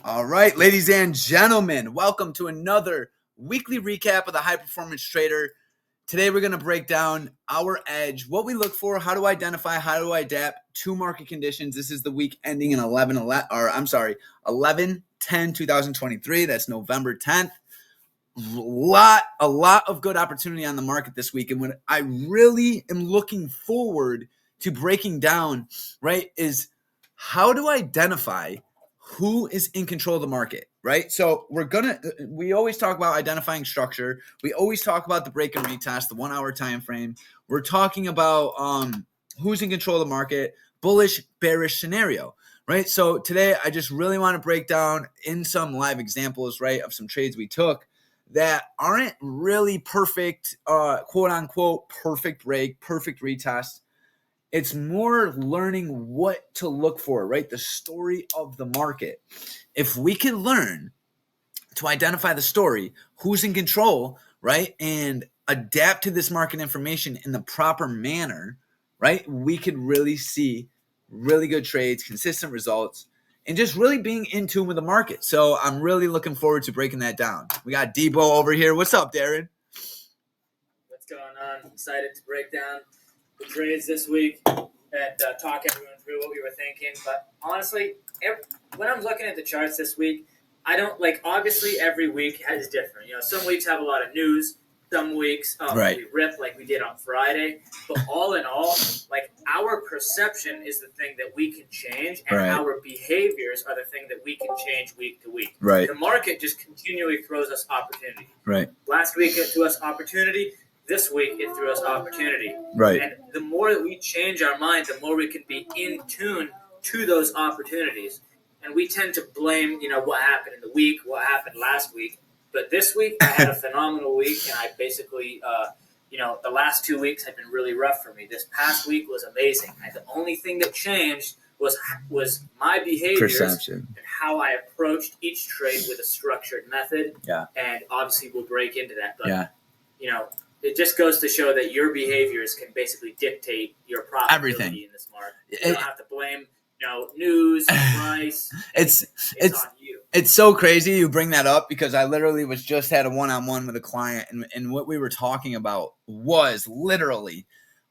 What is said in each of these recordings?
All right, ladies and gentlemen, welcome to another weekly recap of the High Performance Trader. Today, we're going to break down our edge, what we look for, how to identify, how to adapt to market conditions. This is the week ending in 11/10/2023. That's November 10th. A lot of good opportunity on the market this week. And what I really am looking forward to breaking down, right, is how to identify who is in control of the market, right? So we always talk about identifying structure. We always talk about the break and retest, the 1 hour time frame. We're talking about who's in control of the market, bullish, bearish scenario, right? So today I just really want to break down in some live examples, right, of some trades we took that aren't really perfect, quote unquote, perfect break, perfect retest. It's more learning what to look for, right? The story of the market. If we can learn to identify the story, who's in control, right? And adapt to this market information in the proper manner, right? We could really see really good trades, consistent results, and just really being in tune with the market. So I'm really looking forward to breaking that down. We got Debo over here. What's up, Darren? What's going on? I'm excited to break down the trades this week and talk everyone through what we were thinking. But honestly, when I'm looking at the charts this week, I don't obviously every week is different. Some weeks have a lot of news. Some weeks we rip like we did on Friday. But all in all, our perception is the thing that we can change, and our behaviors are the thing that we can change week to week. Right. The market just continually throws us opportunity. Right. Last week it threw us opportunity. This week, it threw us opportunity. Right. And the more that we change our mind, the more we can be in tune to those opportunities. And we tend to blame, what happened in the week, what happened last week. But this week, I had a phenomenal week, and I basically, the last 2 weeks have been really rough for me. This past week was amazing. And the only thing that changed was my behaviors Perception. And how I approached each trade with a structured method. Yeah. And obviously, we'll break into that. But, yeah. It just goes to show that your behaviors can basically dictate your profitability in this market. You don't have to blame, news, price. It's on you. It's so crazy you bring that up because I literally just had a one-on-one with a client, and what we were talking about was literally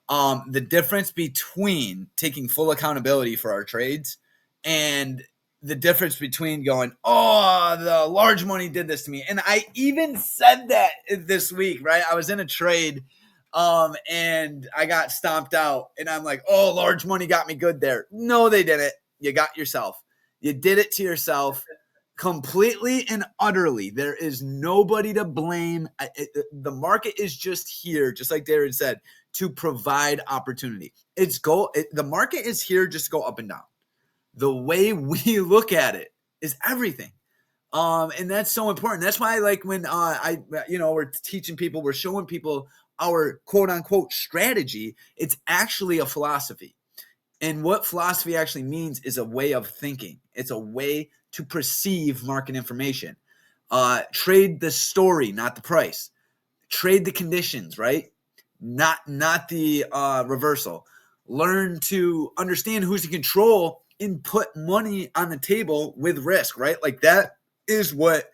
the difference between taking full accountability for our trades and the difference between going, oh, the large money did this to me. And I even said that this week, right? I was in a trade and I got stomped out. And I'm like, oh, large money got me good there. No, they didn't. You got yourself. You did it to yourself completely and utterly. There is nobody to blame. The market is just here, just like Darren said, to provide opportunity. The market is here just to go up and down. The way we look at it is everything. And that's so important. That's why when we're teaching people, we're showing people our quote unquote strategy. It's actually a philosophy. And what philosophy actually means is a way of thinking. It's a way to perceive market information. Trade the story, not the price. Trade the conditions, right? Not the reversal. Learn to understand who's in control and put money on the table with risk, right? That is what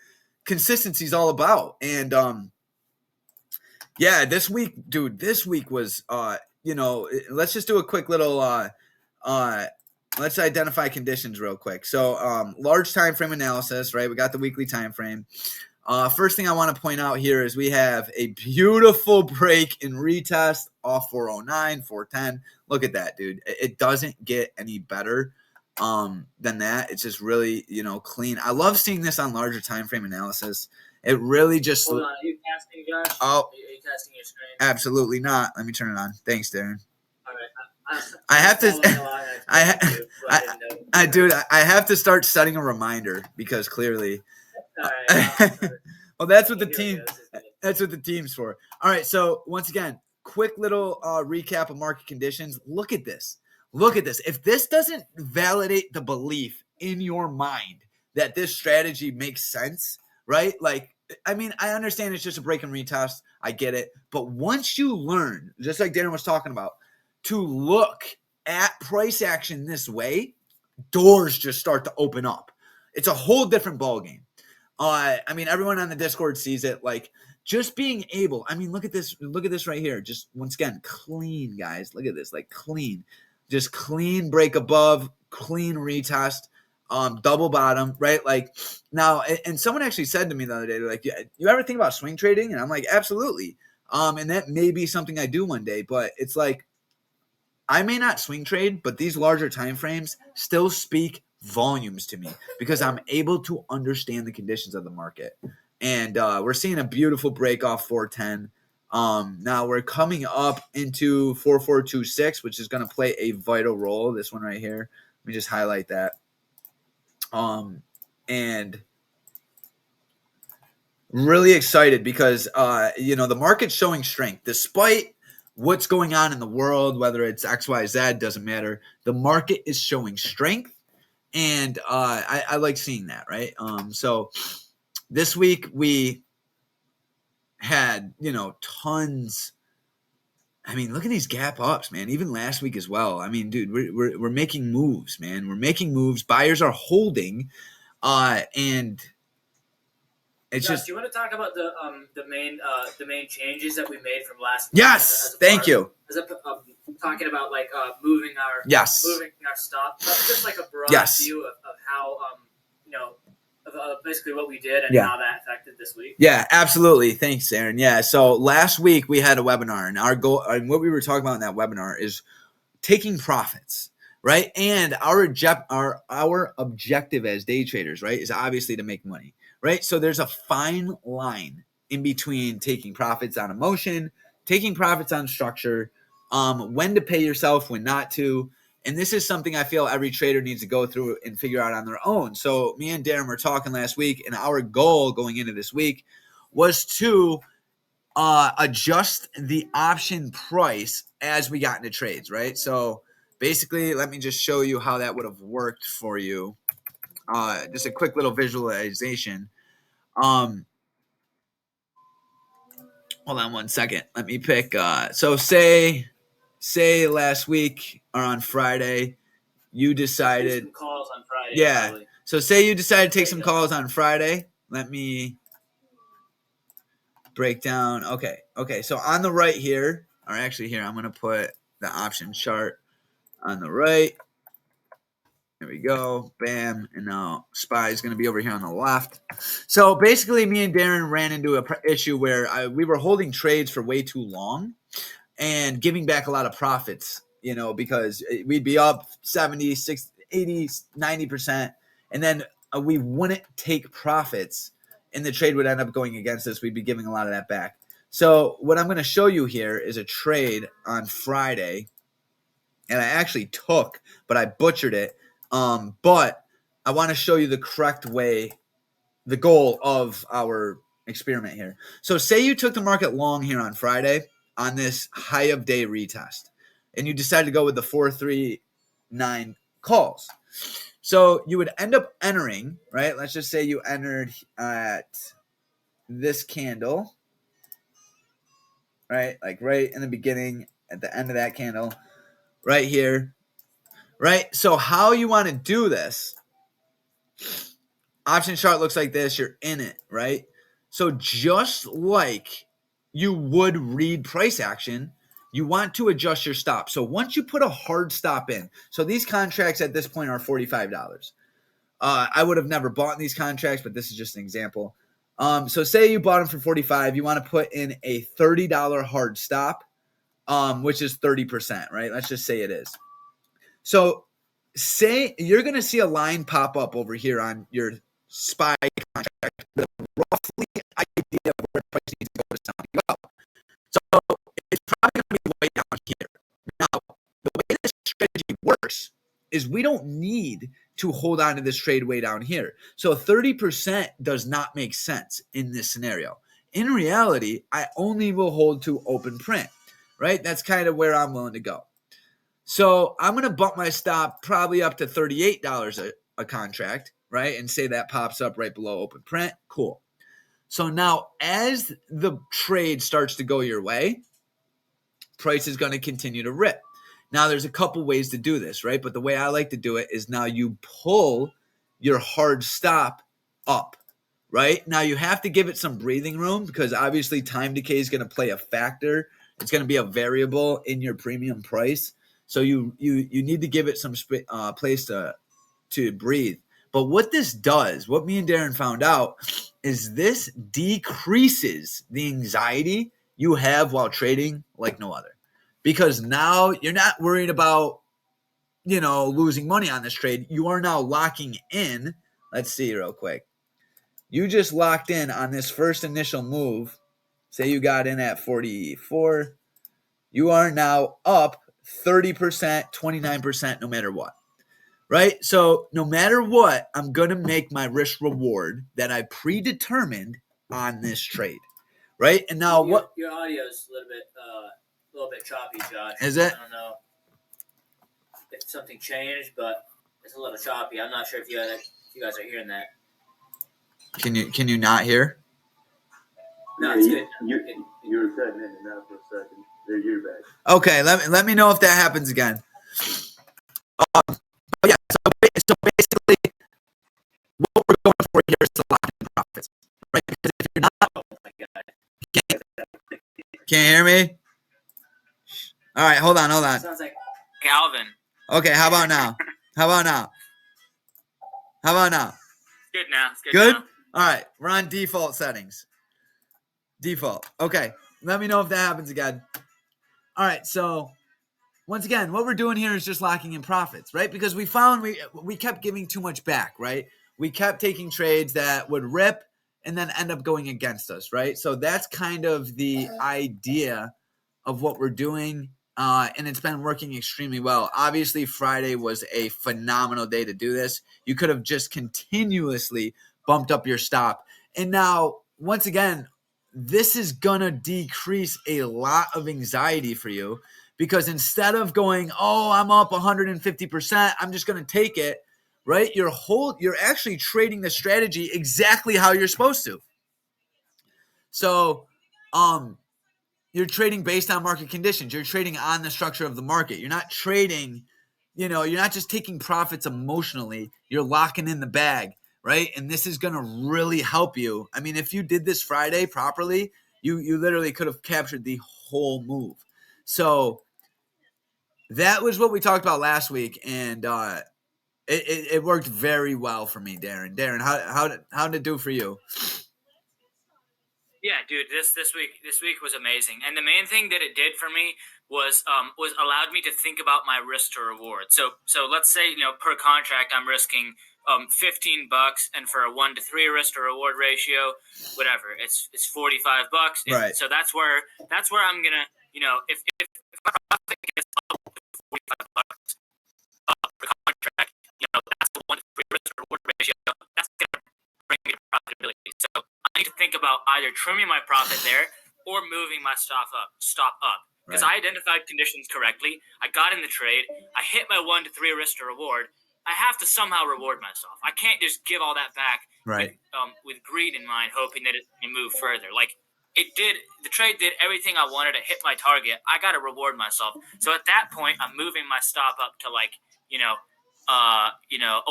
consistency is all about. And this week was let's just do a quick little let's identify conditions real quick. So large time frame analysis, right? We got the weekly time frame. First thing I want to point out here is we have a beautiful break in retest off 409, 410. Look at that, dude. It doesn't get any better than that. It's just really, clean. I love seeing this on larger time frame analysis. It really just. Hold on, are you casting, Josh? Oh, are you casting your screen? Absolutely not. Let me turn it on. Thanks, Darren. All right. I have to. Dude, I have to start setting a reminder because clearly. All right. Well, that's what the team. That's what the team's for. All right. So once again, quick little recap of market conditions. Look at this. If this doesn't validate the belief in your mind that this strategy makes sense, right? I understand it's just a break and retest. I get it. But once you learn, just like Darren was talking about, to look at price action this way, doors just start to open up. It's a whole different ball game. I mean, everyone on the Discord sees it. Like, just being able, I mean, look at this right here. Just once again, clean, guys. Look at this, like clean, just clean break above, clean retest, double bottom, right? Like now, and someone actually said to me the other day, they're like, yeah, you ever think about swing trading? And I'm like, absolutely. And that may be something I do one day, but it's like, I may not swing trade, but these larger time frames still speak volumes to me because I'm able to understand the conditions of the market. And we're seeing a beautiful break off 410. Now we're coming up into 4426, which is going to play a vital role. This one right here. Let me just highlight that. And really excited because the market's showing strength despite what's going on in the world, whether it's XYZ, doesn't matter. The market is showing strength, and I like seeing that, right? So this week we had, tons. I mean, look at these gap ups, man. Even last week as well. I mean, dude, we're making moves, man. We're making moves. Buyers are holding, and it's Josh, just. do you want to talk about the main changes that we made from last week? Yes, thank you. Talking about like moving our stop, just like a broad view of how basically what we did and how that affected this week. Yeah, absolutely. Thanks, Aaron. Yeah, so last week we had a webinar, and our goal, and what we were talking about in that webinar is taking profits, right? And our objective as day traders, right, is obviously to make money, right? So there's a fine line in between taking profits on emotion, taking profits on structure, when to pay yourself, when not to. And this is something I feel every trader needs to go through and figure out on their own. So me and Darren were talking last week, and our goal going into this week was to adjust the option price as we got into trades, right? So basically, let me just show you how that would have worked for you. Just a quick little visualization. Hold on one second. Let me pick. So say last week or on Friday, you decided some calls on Friday. Yeah. Probably. So say you decided to take some calls on Friday. Let me break down. Okay. So on the right here, or actually here, I'm going to put the option chart on the right. There we go. Bam. And now SPY is going to be over here on the left. So basically, me and Darren ran into an issue where we were holding trades for way too long and giving back a lot of profits, because we'd be up 70, 60, 80, 90%. And then we wouldn't take profits, and the trade would end up going against us. We'd be giving a lot of that back. So what I'm going to show you here is a trade on Friday, and I actually took, but I butchered it. But I want to show you the correct way, the goal of our experiment here. So say you took the market long here on Friday on this high of day retest, and you decided to go with the 439 calls. So you would end up entering, right? Let's just say you entered at this candle, right? Like right in the beginning, at the end of that candle, right here, right? So how you want to do this, option chart looks like this. You're in it, right? So just like you would read price action, you want to adjust your stop. So once you put a hard stop in, so these contracts at this point are $45. I would have never bought these contracts, but this is just an example. So say you bought them for $45, you want to put in a $30 hard stop, which is 30%, right? Let's just say it is. So say you're going to see a line pop up over here on your SPY contract, the roughly idea of where price needs to go to something up. So it's probably going to be way down here. Now, the way this strategy works is we don't need to hold on to this trade way down here. So 30% does not make sense in this scenario. In reality, I only will hold to open print, right? That's kind of where I'm willing to go. So I'm going to bump my stop probably up to $38 a contract, right? And say that pops up right below open print. Cool. So now as the trade starts to go your way, price is going to continue to rip. Now there's a couple ways to do this, right? But the way I like to do it is now you pull your hard stop up, right? Now you have to give it some breathing room because obviously time decay is going to play a factor. It's going to be a variable in your premium price. So you need to give it some place to breathe. But what this does, what me and Darren found out, is this decreases the anxiety you have while trading like no other. Because now you're not worried about, losing money on this trade. You are now locking in. Let's see real quick. You just locked in on this first initial move. Say you got in at 44. You are now up 30%, 29%, no matter what. Right? So no matter what, I'm going to make my risk reward that I predetermined on this trade. Right? And now your audio is a little bit choppy, Josh. Is it? I don't know if something changed, but it's a little choppy. I'm not sure if you guys are hearing that. Can you not hear? No, it's good. You were cutting in and out for a second. There, you're back. Okay, let me know if that happens again. Yeah, so basically, what we're going for here is to lock in profits, right? Because if you're not, Oh my God. can't hear me? All right, hold on. Sounds like Calvin. Okay, how about now? Good now. It's Good? now. All right, we're on default settings. Okay, let me know if that happens again. All right, so once again, what we're doing here is just locking in profits, right? Because we found we kept giving too much back, right? We kept taking trades that would rip and then end up going against us, right? So that's kind of the idea of what we're doing, and it's been working extremely well. Obviously, Friday was a phenomenal day to do this. You could have just continuously bumped up your stop. And now, once again, this is going to decrease a lot of anxiety for you because instead of going, oh, I'm up 150%, I'm just going to take it, right? You're actually trading the strategy exactly how you're supposed to. So, you're trading based on market conditions. You're trading on the structure of the market. You're not trading, you're not just taking profits emotionally. You're locking in the bag, right? And this is going to really help you. I mean, if you did this Friday properly, you literally could have captured the whole move. So that was what we talked about last week, and it worked very well for me, Darren. Darren, how did it do for you? Yeah, dude, this week was amazing, and the main thing that it did for me was allowed me to think about my risk to reward. So let's say per contract I'm risking $15, and for a 1 to 3 risk to reward ratio, whatever, it's $45. Right. So that's where I'm gonna if my profit gets up to $45 per contract, that's the 1 to 3 risk to reward ratio. That's gonna bring me to profitability. So I need to think about either trimming my profit there or moving my stop up. Because I identified conditions correctly. I got in the trade. I hit my 1 to 3 risk to reward. I have to somehow reward myself. I can't just give all that back with greed in mind, hoping that it can move further. Like it did, the trade did everything I wanted to hit my target. I got to reward myself. So at that point, I'm moving my stop up to a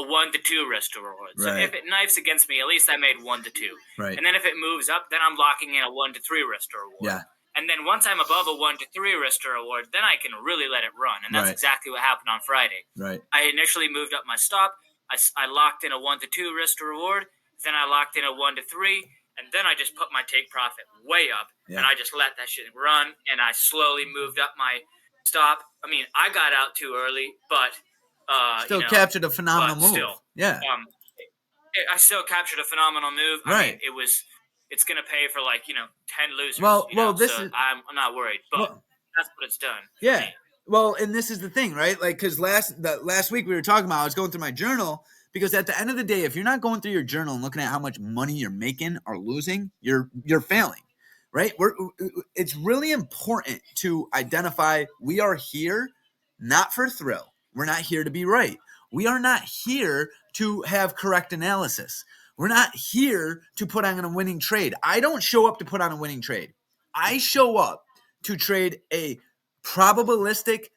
1 to 2 risk to reward. So if it knifes against me, at least I made 1 to 2. Right. And then if it moves up, then I'm locking in a 1 to 3 risk to reward. Yeah. And then once I'm above a 1 to 3 risk to reward, then I can really let it run. And that's exactly what happened on Friday. Right. I initially moved up my stop. I locked in a 1 to 2 risk to reward. Then I locked in a 1 to 3. And then I just put my take profit way up. Yeah. And I just let that shit run. And I slowly moved up my stop. I mean, I got out too early, but still captured a phenomenal move. Still, yeah. I still captured a phenomenal move. Right. I mean, it's going to pay for 10 losers. Well, this so is. I'm not worried, but that's what it's done. Yeah. Well, and this is the thing, right? Like, because last week we were talking about, I was going through my journal because at the end of the day, if you're not going through your journal and looking at how much money you're making or losing, you're failing, right? It's really important to identify we are here not for thrill. We're not here to be right. We are not here to have correct analysis. We're not here to put on a winning trade. I don't show up to put on a winning trade. I show up to trade a probabilistic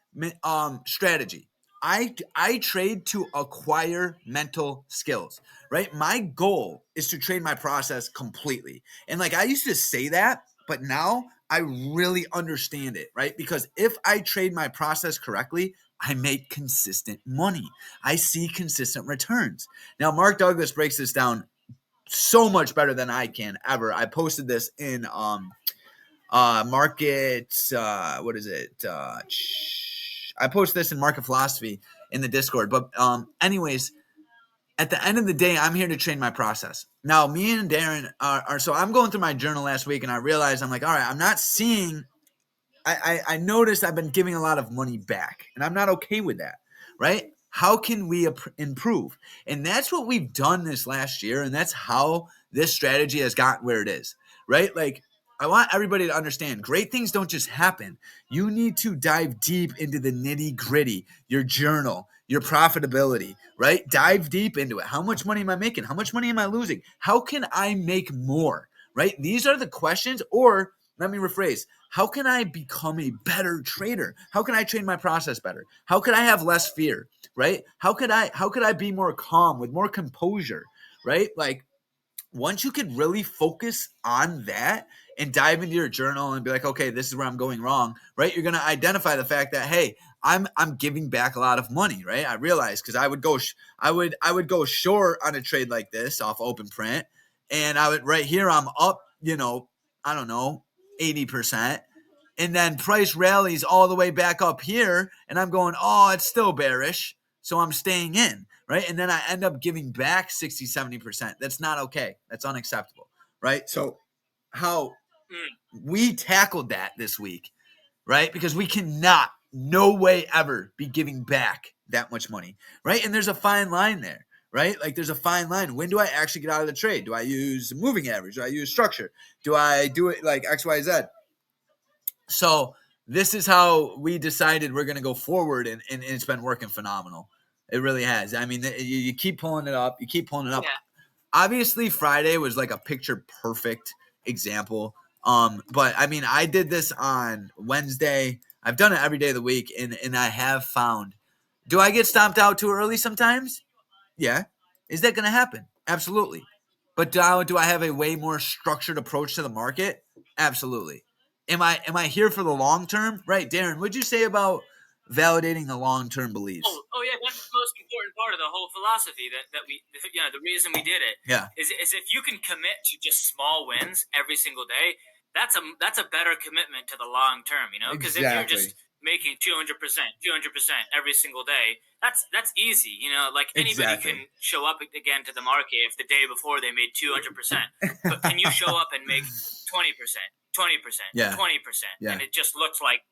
strategy. I trade to acquire mental skills, right? My goal is to trade my process completely. And like I used to say that, but now I really understand it, right? Because if I trade my process correctly, I make consistent money. I see consistent returns. Now, Mark Douglas breaks this down so much better than I can ever. I posted this in market what is it? I posted this in Market Philosophy in the Discord. But anyways, at the end of the day, I'm here to train my process. Now, me and Darren are so I'm going through my journal last week and I realized I'm like, all right, I'm not seeing I noticed I've been giving a lot of money back, and I'm not okay with that, right? How can we improve? And that's what we've done this last year, and that's how this strategy has gotten where it is, right? Like, I want everybody to understand great things don't just happen. You need to dive deep into the nitty gritty, your journal, your profitability, right? Dive deep into it. How much money am I making? How much money am I losing? How can I make more, right? These are the questions, or let me rephrase. How can I become a better trader? How can I train my process better? How could I have less fear, right? How could I be more calm with more composure, right? Like once you could really focus on that and dive into your journal and be like, okay, this is where I'm going wrong, right? You're going to identify the fact that, hey, I'm giving back a lot of money, right? I realized because I would go short on a trade like this off open print, and I would right here I'm up, I don't know, 80%. And then price rallies all the way back up here, and I'm going, oh, it's still bearish. So I'm staying in, right? And then I end up giving back 60, 70%. That's not okay. That's unacceptable, right? So how we tackled that this week, right? Because we cannot, no way ever be giving back that much money, right? And there's a fine line there, right? Like there's a fine line. When do I actually get out of the trade? Do I use moving average? Do I use structure? Do I do it like X, Y, Z? So this is how we decided we're going to go forward, and it's been working phenomenal. It really has. I mean, you keep pulling it up. You keep pulling it up. Yeah. Obviously, Friday was like a picture perfect example. But I mean, I did this on Wednesday. I've done it every day of the week, and I have found. Do I get stomped out too early sometimes? Yeah. Is that going to happen? Absolutely. But do I have a way more structured approach to the market? Absolutely. Am I here for the long term? Right, Darren, what'd you say about validating the long-term beliefs? Oh yeah, that's the most important part of the whole philosophy that we, the reason we did it. Yeah. Is if you can commit to just small wins every single day, that's a better commitment to the long term, because if you're just making 200%, 200% every single day, that's easy, like anybody can show up again to the market if the day before they made 200%, but can you show up and make 20%, 20%, 20%, and it just looks like,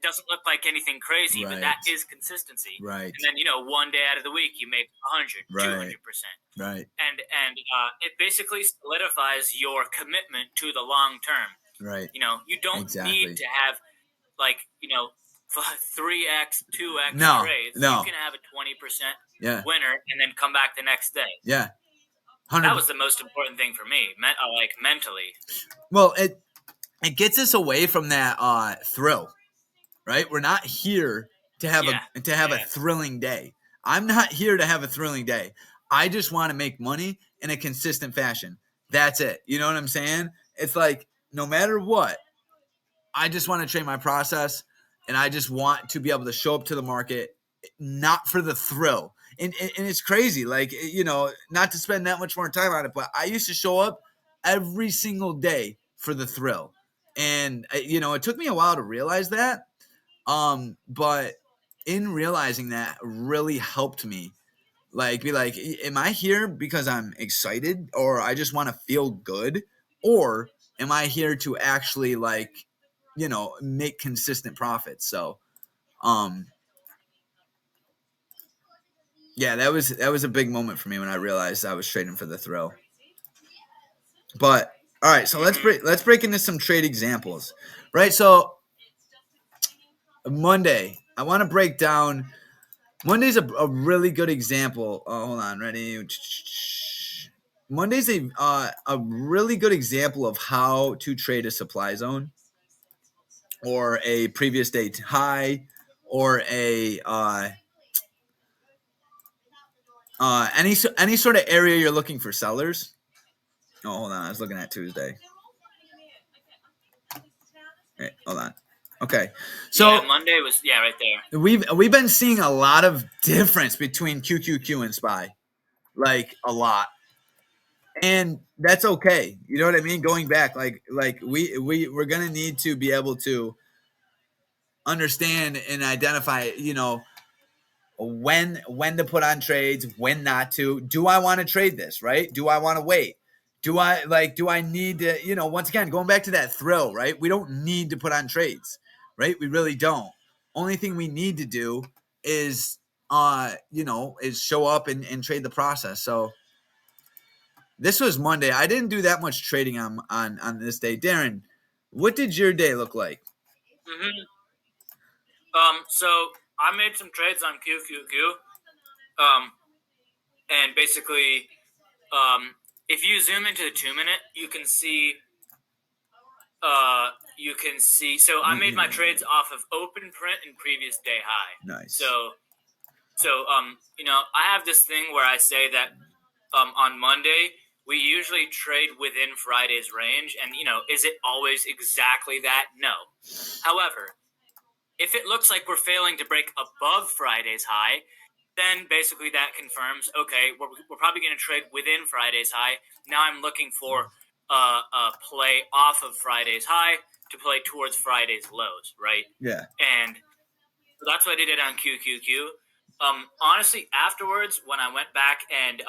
doesn't look like anything crazy, but that is consistency. Right. And then, one day out of the week you make 100, 200%. Right. And it basically solidifies your commitment to the long term. Right. You don't need to have 3x, 2x trades. No. You can have a 20% winner and then come back the next day. Yeah. 100%. That was the most important thing for me, mentally. Well, it gets us away from that thrill. Right? We're not here to have a thrilling day. I'm not here to have a thrilling day. I just want to make money in a consistent fashion. That's it. You know what I'm saying? It's like no matter what, I just want to train my process, and I just want to be able to show up to the market not for the thrill. And it's crazy, like, not to spend that much more time on it, but I used to show up every single day for the thrill. And, it took me a while to realize that. But in realizing that really helped me be like, am I here because I'm excited or I just want to feel good? Or am I here to actually make consistent profits? So, yeah, that was a big moment for me when I realized I was trading for the thrill. But all right, so let's break into some trade examples, right? So Monday, I want to break down. Monday's a really good example. Hold on, ready? Monday's a really good example of how to trade a supply zone or a previous day high or a Any sort of area you're looking for sellers? Oh, hold on. I was looking at Tuesday. Wait, hold on. Okay. So yeah, Monday was right there. we've been seeing a lot of difference between QQQ and SPY. Like a lot. And that's okay. You know what I mean? Going back, like we're gonna need to be able to understand and identify, when to put on trades, when not to. Do I want to trade this, right? Do I want to wait? Do I need to, once again, going back to that thrill, right? We don't need to put on trades, right? We really don't. Only thing we need to do is is show up and trade the process. So this was Monday. I didn't do that much trading on this day. Darren, what did your day look like? Mm-hmm. So I made some trades on QQQ. And basically, if you zoom into the 2-minute, you can see. So I made my trades off of open print and previous day high. Nice. So I have this thing where I say that on Monday we usually trade within Friday's range, and is it always exactly that? No. However, if it looks like we're failing to break above Friday's high, then basically that confirms, okay, we're probably going to trade within Friday's high. Now I'm looking for a play off of Friday's high to play towards Friday's lows, right? Yeah. And that's what I did on QQQ. Honestly, afterwards, when I went back and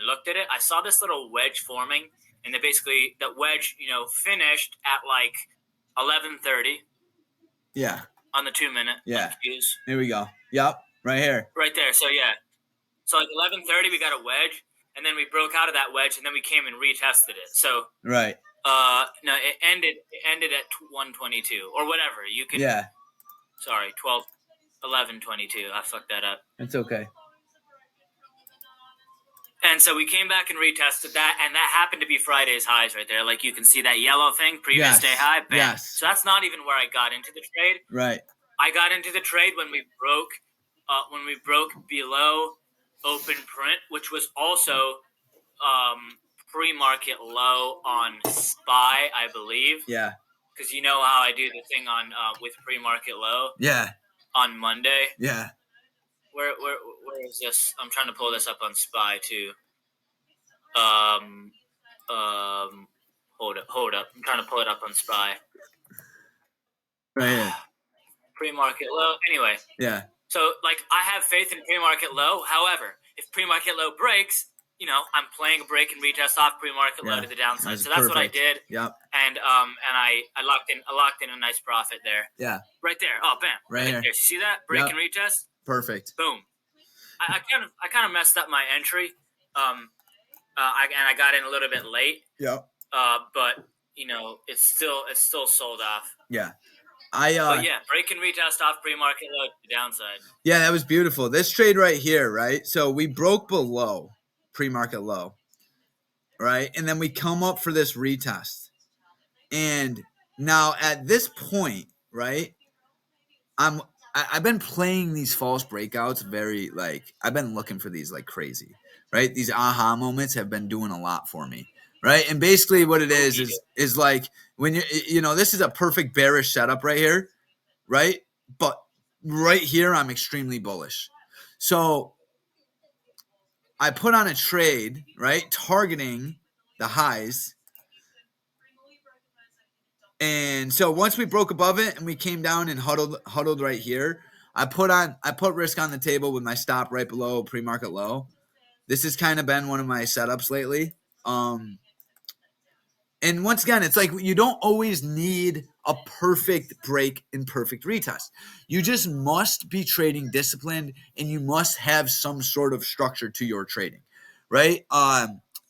looked at it, I saw this little wedge forming, and basically the wedge, finished at like 11:30. Yeah. On the 2-minute. Yeah. Confused. Here we go. Yep. Right here. Right there. So yeah. So like 11:30, we got a wedge, and then we broke out of that wedge, and then we came and retested it. So right. No, it ended at 1:22 or whatever. You can. Yeah. Sorry, 11:22. I fucked that up. It's okay. And so we came back and retested that, and that happened to be Friday's highs right there. Like you can see that yellow thing, previous day high. Bam. Yes. So that's not even where I got into the trade. Right. I got into the trade when we broke below open print, which was also pre-market low on SPY, I believe. Yeah. Because you know how I do the thing on with pre-market low. Yeah. On Monday. Yeah. Where is this? I'm trying to pull this up on SPY too. Hold up. I'm trying to pull it up on SPY. Right here. Pre-market low. Anyway. Yeah. So, like, I have faith in pre-market low. However, if pre-market low breaks, I'm playing a break and retest off pre-market low to the downside. So that's what I did. Yep. And I locked in a nice profit there. Yeah. Right there. Oh, bam. Right here. There. See that? Break and retest. Perfect. Boom. I kind of messed up my entry. I got in a little bit late. Yep. But it's still sold off. Yeah. But yeah, break and retest off pre-market low to the downside. Yeah, that was beautiful. This trade right here, right? So we broke below pre-market low, right? And then we come up for this retest. And now at this point, right, I've been playing these false breakouts very, I've been looking for these like crazy, right? These aha moments have been doing a lot for me, right? And basically what it is like when this is a perfect bearish setup right here, right? But right here, I'm extremely bullish. So I put on a trade, right, targeting the highs. And so once we broke above it and we came down and huddled right here, I put risk on the table with my stop right below pre-market low. This has kind of been one of my setups lately. And once again, it's like you don't always need a perfect break and perfect retest. You just must be trading disciplined, and you must have some sort of structure to your trading, right?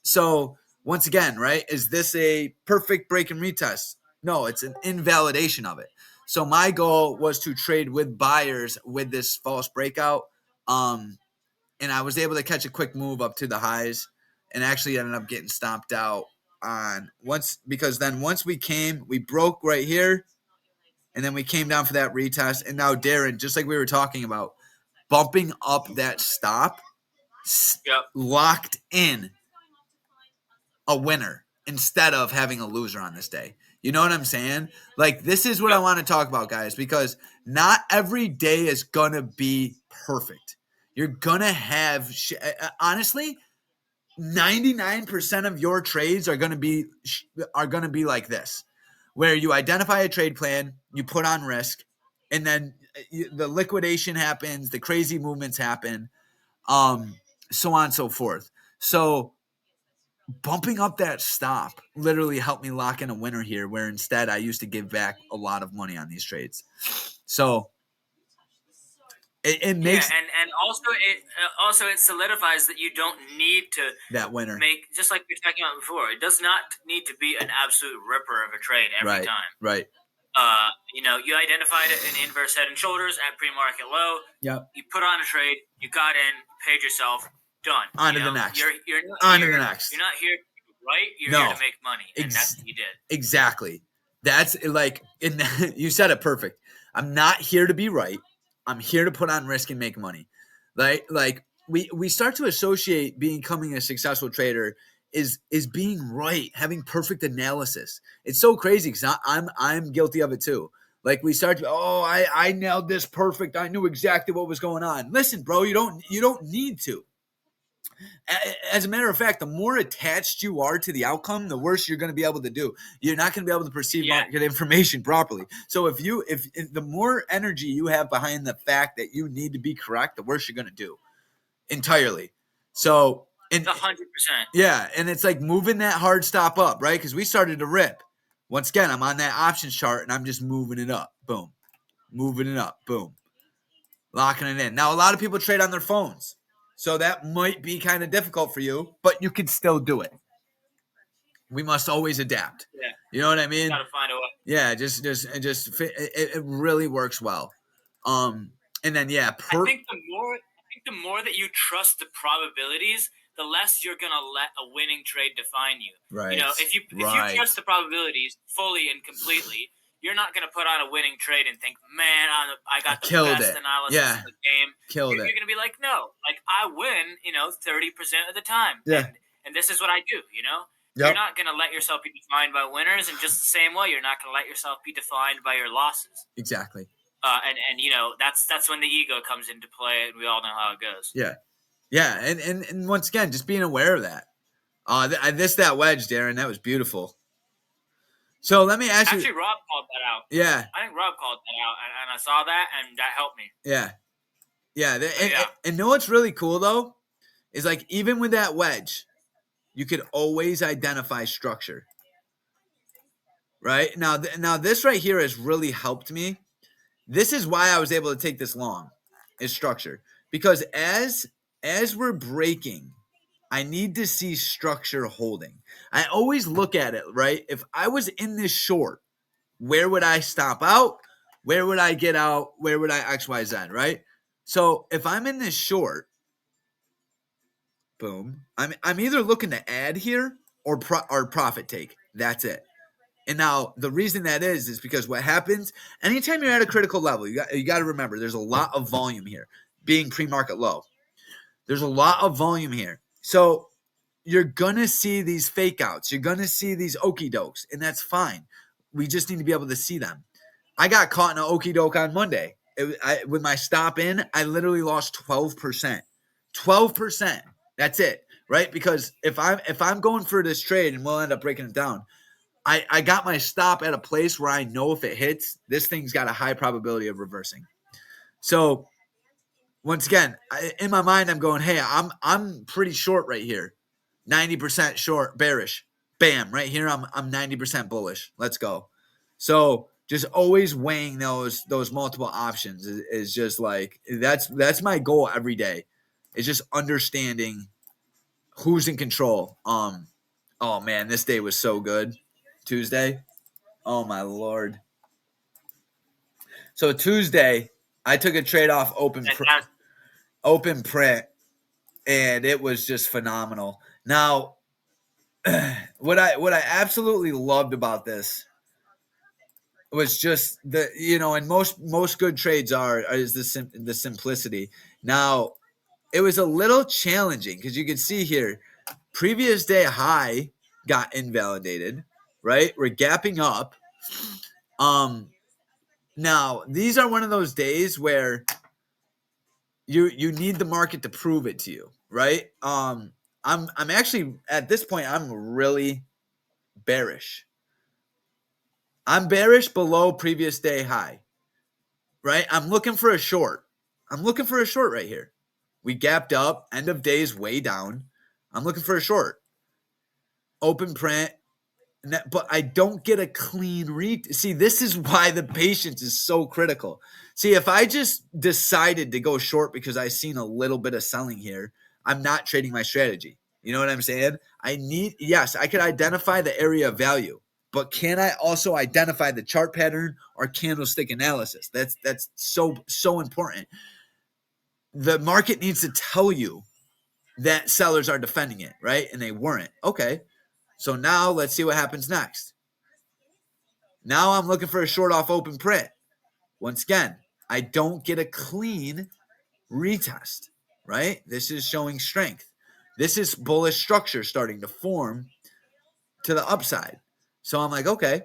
So once again, right, is this a perfect break and retest? No, it's an invalidation of it. So my goal was to trade with buyers with this false breakout, and I was able to catch a quick move up to the highs, and actually ended up getting stomped out once we broke right here, and then we came down for that retest. And now Darren, just like we were talking about, bumping up that stop locked in a winner instead of having a loser on this day. You know what I'm saying? Like, this is what I want to talk about, guys, because not every day is going to be perfect. You're going to have, honestly, 99% of your trades are going to be like this, where you identify a trade plan, you put on risk, and then the liquidation happens, the crazy movements happen, so on and so forth. So bumping up that stop literally helped me lock in a winner here, where instead I used to give back a lot of money on these trades. So it makes and also it solidifies that you don't need to that winner make, just like we were talking about before. It does not need to be an absolute ripper of a trade every time. Right. You identified an inverse head and shoulders at pre-market low. Yep. You put on a trade. You got in, paid yourself. Done. On to the next. You're not on here, to the next. You're not here to be right. You're here to make money, and that's what you did. Exactly. That's like, you said it perfect. I'm not here to be right. I'm here to put on risk and make money. Like we start to associate becoming a successful trader is being right, having perfect analysis. It's so crazy because I'm guilty of it too. Like, we start to, I nailed this perfect. I knew exactly what was going on. Listen, bro, you don't need to. As a matter of fact, the more attached you are to the outcome, the worse you're going to be able to do. You're not going to be able to perceive market information properly. So if the more energy you have behind the fact that you need to be correct, the worse you're going to do entirely. So, 100%. Yeah, and it's like moving that hard stop up, right? Because we started to rip. Once again, I'm on that options chart, and I'm just moving it up. Boom. Moving it up. Boom. Locking it in. Now, a lot of people trade on their phones. So that might be kind of difficult for you, but you can still do it. We must always adapt. Yeah. You know what I mean? Got to find a way. Yeah, it really works well. And then I think the more that you trust the probabilities, the less you're gonna let a winning trade define you. Right. If you trust the probabilities fully and completely, you're not gonna put on a winning trade and think, man, I got the best analysis of the game. You're gonna be like, no, like, I win, 30% of the time. Yeah. And this is what I do. Yep. You're not gonna let yourself be defined by winners, and just the same way, you're not gonna let yourself be defined by your losses. Exactly. That's when the ego comes into play, and we all know how it goes. Yeah, and once again, just being aware of that. I missed that wedge, Darren. That was beautiful. So let me ask you. Actually, Rob called that out. Yeah. I think Rob called that out, and I saw that, and that helped me. Yeah. And know what's really cool, though, is like, even with that wedge, you could always identify structure. Right? Now this right here has really helped me. This is why I was able to take this long, is structure. Because as we're breaking, I need to see structure holding. I always look at it, right? If I was in this short, where would I stop out? Where would I get out? Where would I X, Y, Z, right? So if I'm in this short, boom, I'm either looking to add here or profit take. That's it. And now the reason that is because what happens anytime you're at a critical level, you got to remember there's a lot of volume here, being pre-market low. There's a lot of volume here. So you're going to see these fake outs. You're going to see these okie dokes, and that's fine. We just need to be able to see them. I got caught in an okie doke on Monday. With my stop in, I literally lost 12%. 12%. That's it, right? Because if I'm going for this trade, and we'll end up breaking it down, I got my stop at a place where I know if it hits, this thing's got a high probability of reversing. So once again, in my mind, I'm going, hey, I'm pretty short right here. 90% short, bearish. Bam, right here, I'm 90% bullish. Let's go. So just always weighing those multiple options is just like, that's my goal every day. It's just understanding who's in control. Oh man, this day was so good. Tuesday. Oh my Lord. So Tuesday, I took a trade off open print, and it was just phenomenal. Now, what I absolutely loved about this was just and most good trades is the simplicity. Now, it was a little challenging because you can see here, previous day high got invalidated, right? We're gapping up. Now these are one of those days where you need the market to prove it to you, right? I'm actually at this point I'm really bearish. I'm bearish below previous day high, right? I'm looking for a short. I'm looking for a short right here. We gapped up, end of day is way down. I'm looking for a short. Open print, but I don't get a clean read. See, this is why the patience is so critical. See, if I just decided to go short because I seen a little bit of selling here, I'm not trading my strategy. You know what I'm saying? Yes, I could identify the area of value, but can I also identify the chart pattern or candlestick analysis? That's so important. The market needs to tell you that sellers are defending it, right? And they weren't. Okay. So now let's see what happens next. Now I'm looking for a short off open print. Once again, I don't get a clean retest, right? This is showing strength. This is bullish structure starting to form to the upside. So I'm like, okay.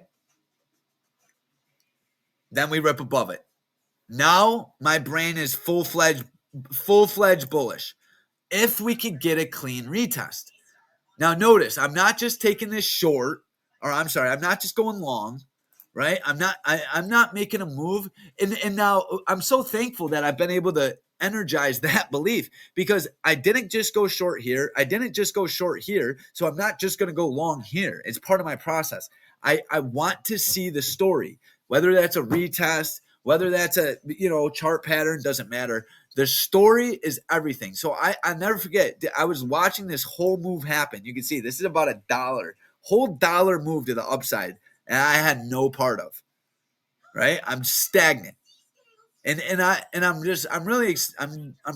Then we rip above it. Now my brain is full-fledged bullish. If we could get a clean retest. Now notice, I'm not just taking this short, or I'm sorry, I'm not just going long, right? I'm not making a move. And now I'm so thankful that I've been able to energize that belief because I didn't just go short here. I didn't just go short here. So I'm not just going to go long here. It's part of my process. I want to see the story, whether that's a retest, whether that's a chart pattern, doesn't matter. The story is everything. So I never forget. I was watching this whole move happen. You can see this is about $1, whole dollar move to the upside, and I had no part of. Right? I'm stagnant, and I'm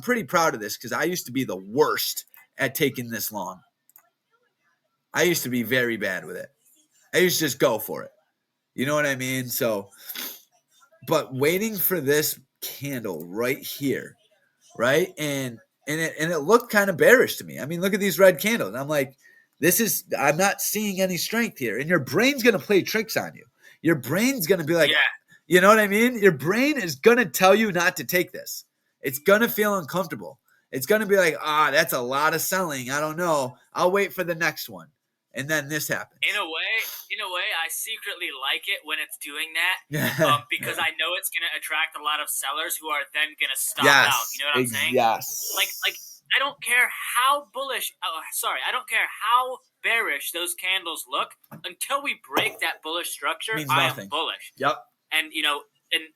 pretty proud of this because I used to be the worst at taking this long. I used to be very bad with it. I used to just go for it. You know what I mean? So, but waiting for this candle right here. Right. And it looked kind of bearish to me. I mean, look at these red candles. I'm like, I'm not seeing any strength here. And your brain's going to play tricks on you. Your brain's going to be like, you know what I mean? Your brain is going to tell you not to take this. It's going to feel uncomfortable. It's going to be like, that's a lot of selling. I don't know. I'll wait for the next one. And then this happens. In a way, I secretly like it when it's doing that because I know it's going to attract a lot of sellers who are then going to stop out. You know what I'm saying? Yes. Like I don't care how bullish. I don't care how bearish those candles look until we break that bullish structure. I am bullish. Yep. And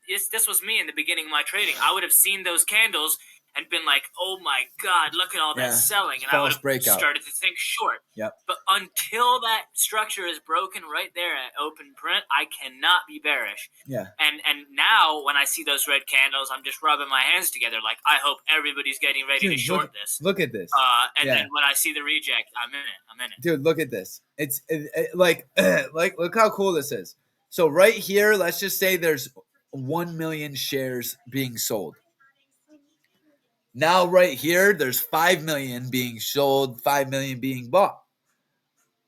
this was me in the beginning of my trading. I would have seen those candles and been like, oh my God, look at all that selling. And I would have started to think short. Yep. But until that structure is broken right there at open print, I cannot be bearish. Yeah. And now when I see those red candles, I'm just rubbing my hands together like, I hope everybody's getting ready to short this. Look at this. And then when I see the reject, I'm in it. Dude, look at this. It's like look how cool this is. So right here, let's just say there's 1 million shares being sold. Now right here, there's 5 million being sold, 5 million being bought.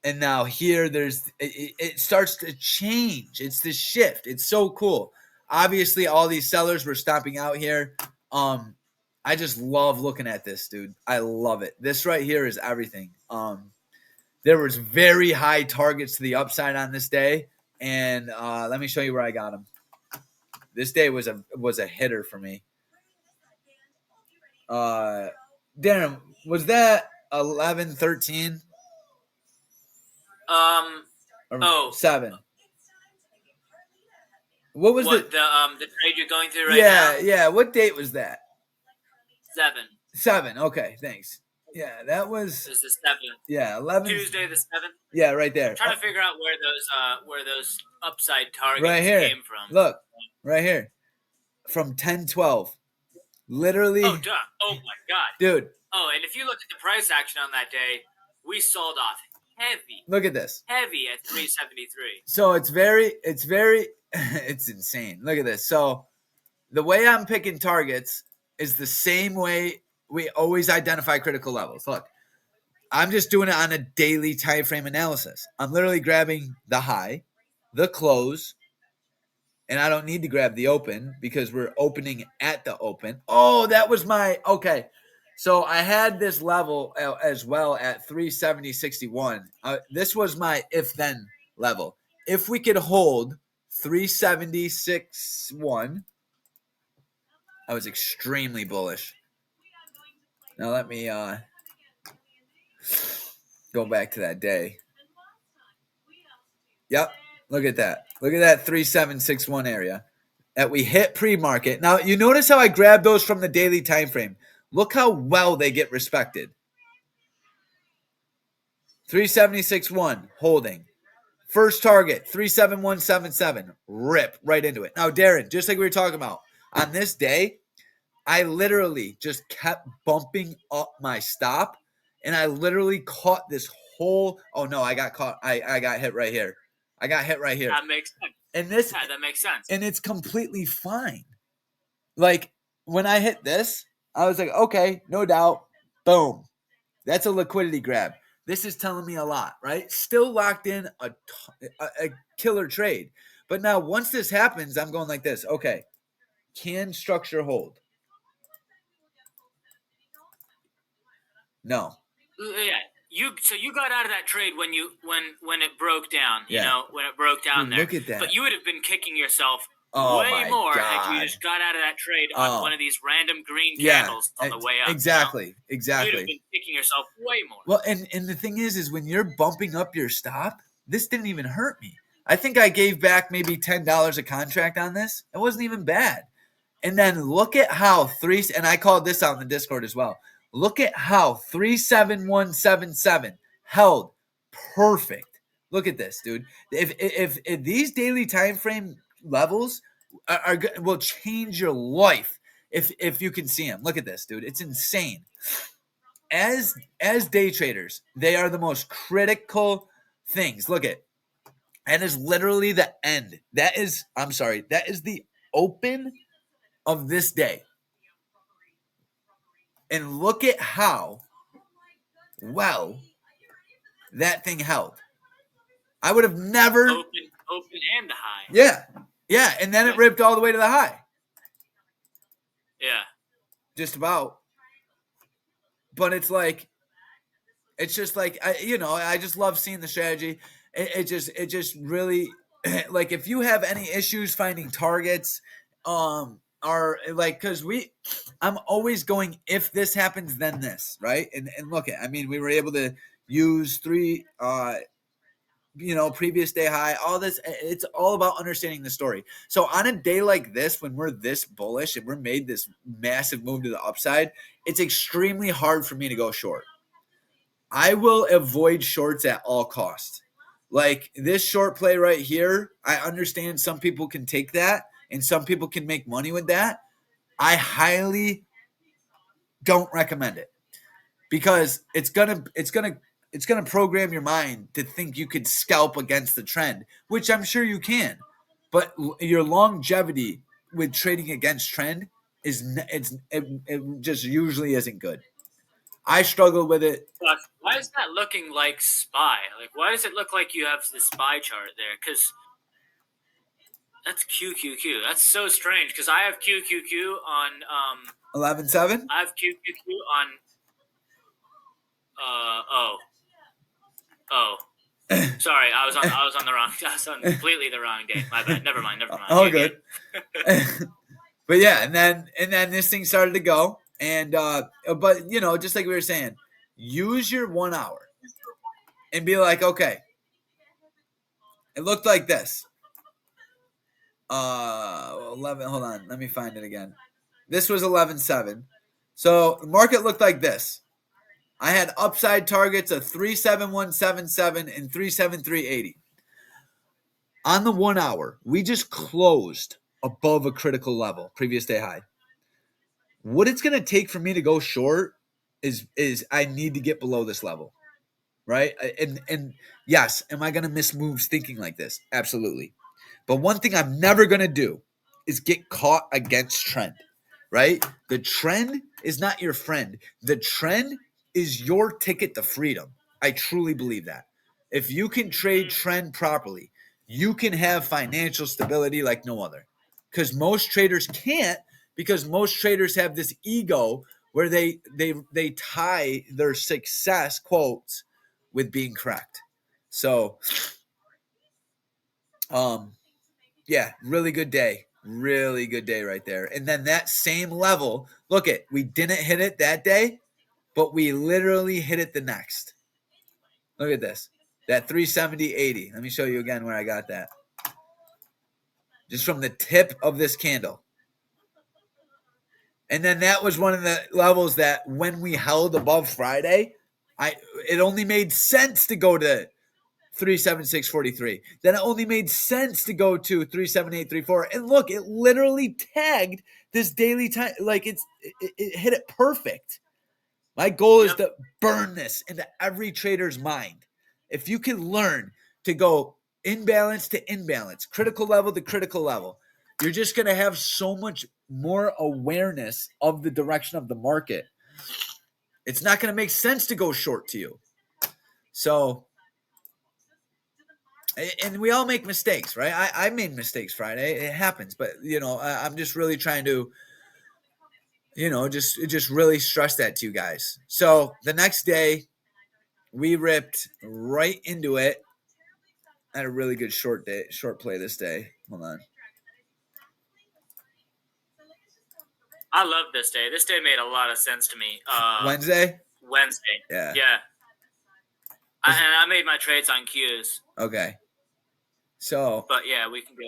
And now here, it starts to change. It's this shift. It's so cool. Obviously, all these sellers were stomping out here. I just love looking at this, dude. I love it. This right here is everything. There was very high targets to the upside on this day. And let me show you where I got them. This day was a hitter for me. Darren, was that 11, 13? 7. What was the trade you're going through right now? Yeah. What date was that? 7. Okay, thanks. Yeah, that was. This is 7. Yeah, 11. Tuesday the 7th. Yeah, right there. I'm trying to figure out where those upside targets came from. Look, right here, from 10-12. Literally. Oh, duh. Oh, my God. Dude. Oh, and if you look at the price action on that day, we sold off heavy. Look at this. Heavy at 373. So it's it's insane. Look at this. So the way I'm picking targets is the same way we always identify critical levels. Look, I'm just doing it on a daily time frame analysis. I'm literally grabbing the high, the close, and I don't need to grab the open because we're opening at the open. Oh, that was my okay. So I had this level as well at 370.61. This was my if then level. If we could hold 376.1, I was extremely bullish. Now let me go back to that day. Yep. Look at that. Look at that 3761 area that we hit pre-market. Now, you notice how I grabbed those from the daily time frame. Look how well they get respected. 376.1 holding. First target, 37177. Rip right into it. Now, Darren, just like we were talking about, on this day, I literally just kept bumping up my stop, and I literally caught this whole. Oh no, I got caught. I got hit right here. I got hit right here. That makes sense. And this, Yeah, that makes sense. And it's completely fine. Like when I hit this, I was like, okay, no doubt. Boom. That's a liquidity grab. This is telling me a lot, right? Still locked in a killer trade. But now once this happens, I'm going like this. Okay, can structure hold? No. Yeah. You got out of that trade when it broke down, when it broke down there. Look at that. But you would have been kicking yourself Oh way more God. if you just got out of that trade on one of these random green candles on the way up. Exactly. You would have been kicking yourself way more. Well, and the thing is when you're bumping up your stop, this didn't even hurt me. I think I gave back maybe $10 a contract on this. It wasn't even bad. And then look at how and I called this out in the Discord as well. Look at how 37177 held perfect. Look at this, dude. If these daily time frame levels will change your life if you can see them. Look at this, dude. It's insane. As day traders, they are the most critical things. Look at. That is literally the end. That is the open of this day. And look at how well that thing held. I would have never open and the high. Yeah, and then it ripped all the way to the high. Yeah. Just about. But it's just like I just love seeing the strategy. It just really like if you have any issues finding targets, are like because I'm always going if this happens then this, right? And look at we were able to use 3 previous day high, all this. It's all about understanding the story. So on a day like this, when we're this bullish and we're made this massive move to the upside, it's extremely hard for me to go short. I will avoid shorts at all costs. Like this short play right here, I understand some people can take that and some people can make money with that. I highly don't recommend it because it's gonna program your mind to think you could scalp against the trend, which I'm sure you can, but your longevity with trading against trend it just usually isn't good. I struggle with it. Why is that looking like SPY? Like, why does it look like you have the SPY chart there? Because that's QQQ. That's so strange. Because I have QQQ on 11.7. I have QQQ on Sorry, I was on the wrong. I was on completely the wrong day. My bad. Never mind. Oh, good. But yeah, and then this thing started to go, and but just like we were saying, use your 1 hour and be like, okay, it looked like this. 11. Hold on, let me find it again. This was 11.7. So the market looked like this. I had upside targets of 37177 and 37380. On the 1 hour, we just closed above a critical level, previous day high. What it's going to take for me to go short is I need to get below this level, right? And yes, am I going to miss moves thinking like this? Absolutely. But one thing I'm never going to do is get caught against trend, right? The trend is not your friend. The trend is your ticket to freedom. I truly believe that. If you can trade trend properly, you can have financial stability like no other. Because most traders can't, because most traders have this ego where they tie their success quotes with being correct. So yeah, really good day. Really good day right there. And then that same level, look at, we didn't hit it that day, but we literally hit it the next. Look at this. That 370.80. Let me show you again where I got that. Just from the tip of this candle. And then that was one of the levels that when we held above Friday, it only made sense to go to 376.43. Then it only made sense to go to 378.34. And look, it literally tagged this daily time. Like it hit it perfect. My goal is to burn this into every trader's mind. If you can learn to go imbalance to imbalance, critical level to critical level, you're just going to have so much more awareness of the direction of the market. It's not going to make sense to go short to you. So, and we all make mistakes, right? I made mistakes Friday. It happens. But, I'm just really trying to, just really stress that to you guys. So the next day, we ripped right into it. I had a really good short play this day. Hold on. I love this day. This day made a lot of sense to me. Wednesday? Yeah. And I made my trades on Qs. Okay. So. But yeah, we can go.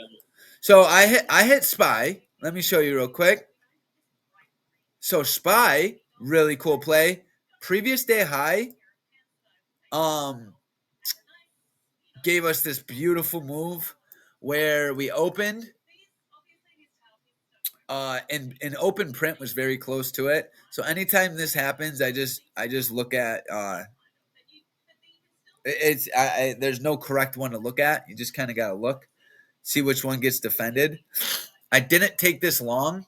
So I hit SPY. Let me show you real quick. So SPY, really cool play. Previous day high. Gave us this beautiful move where we opened. And open print was very close to it. So anytime this happens, I just look at there's no correct one to look at. You just kind of got to look, see which one gets defended. I didn't take this long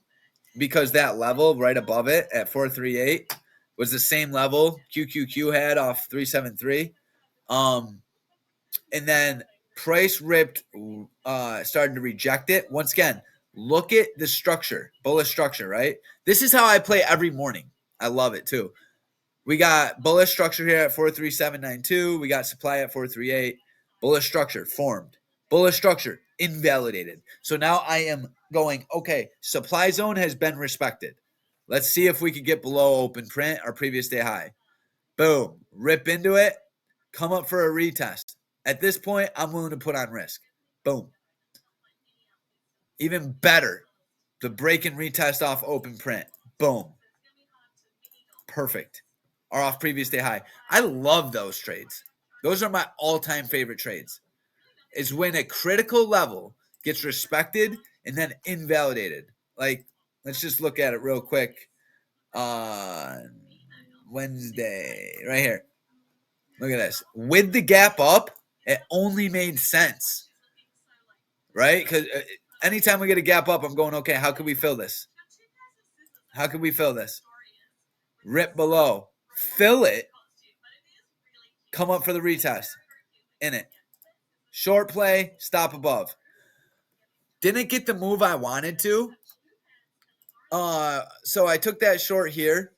because that level right above it at 438 was the same level QQQ had off 373. And then price ripped, started to reject it. Once again, look at the structure, bullish structure, right? This is how I play every morning. I love it too. We got bullish structure here at 43792. We got supply at 438. Bullish structure formed. Bullish structure invalidated. So now I am going, okay, supply zone has been respected. Let's see if we could get below open print, our previous day high. Boom. Rip into it. Come up for a retest. At this point, I'm willing to put on risk. Boom. Even better, the break and retest off open print. Boom. Perfect. Or off previous day high. I love those trades. Those are my all-time favorite trades. Is when a critical level gets respected and then invalidated. Like, let's just look at it real quick. Wednesday, right here. Look at this. With the gap up, it only made sense. Right? Because anytime we get a gap up, I'm going, okay, how can we fill this? How can we fill this? Rip below. Fill it. Come up for the retest. In it. Short play, stop above. Didn't get the move I wanted to. So I took that short here.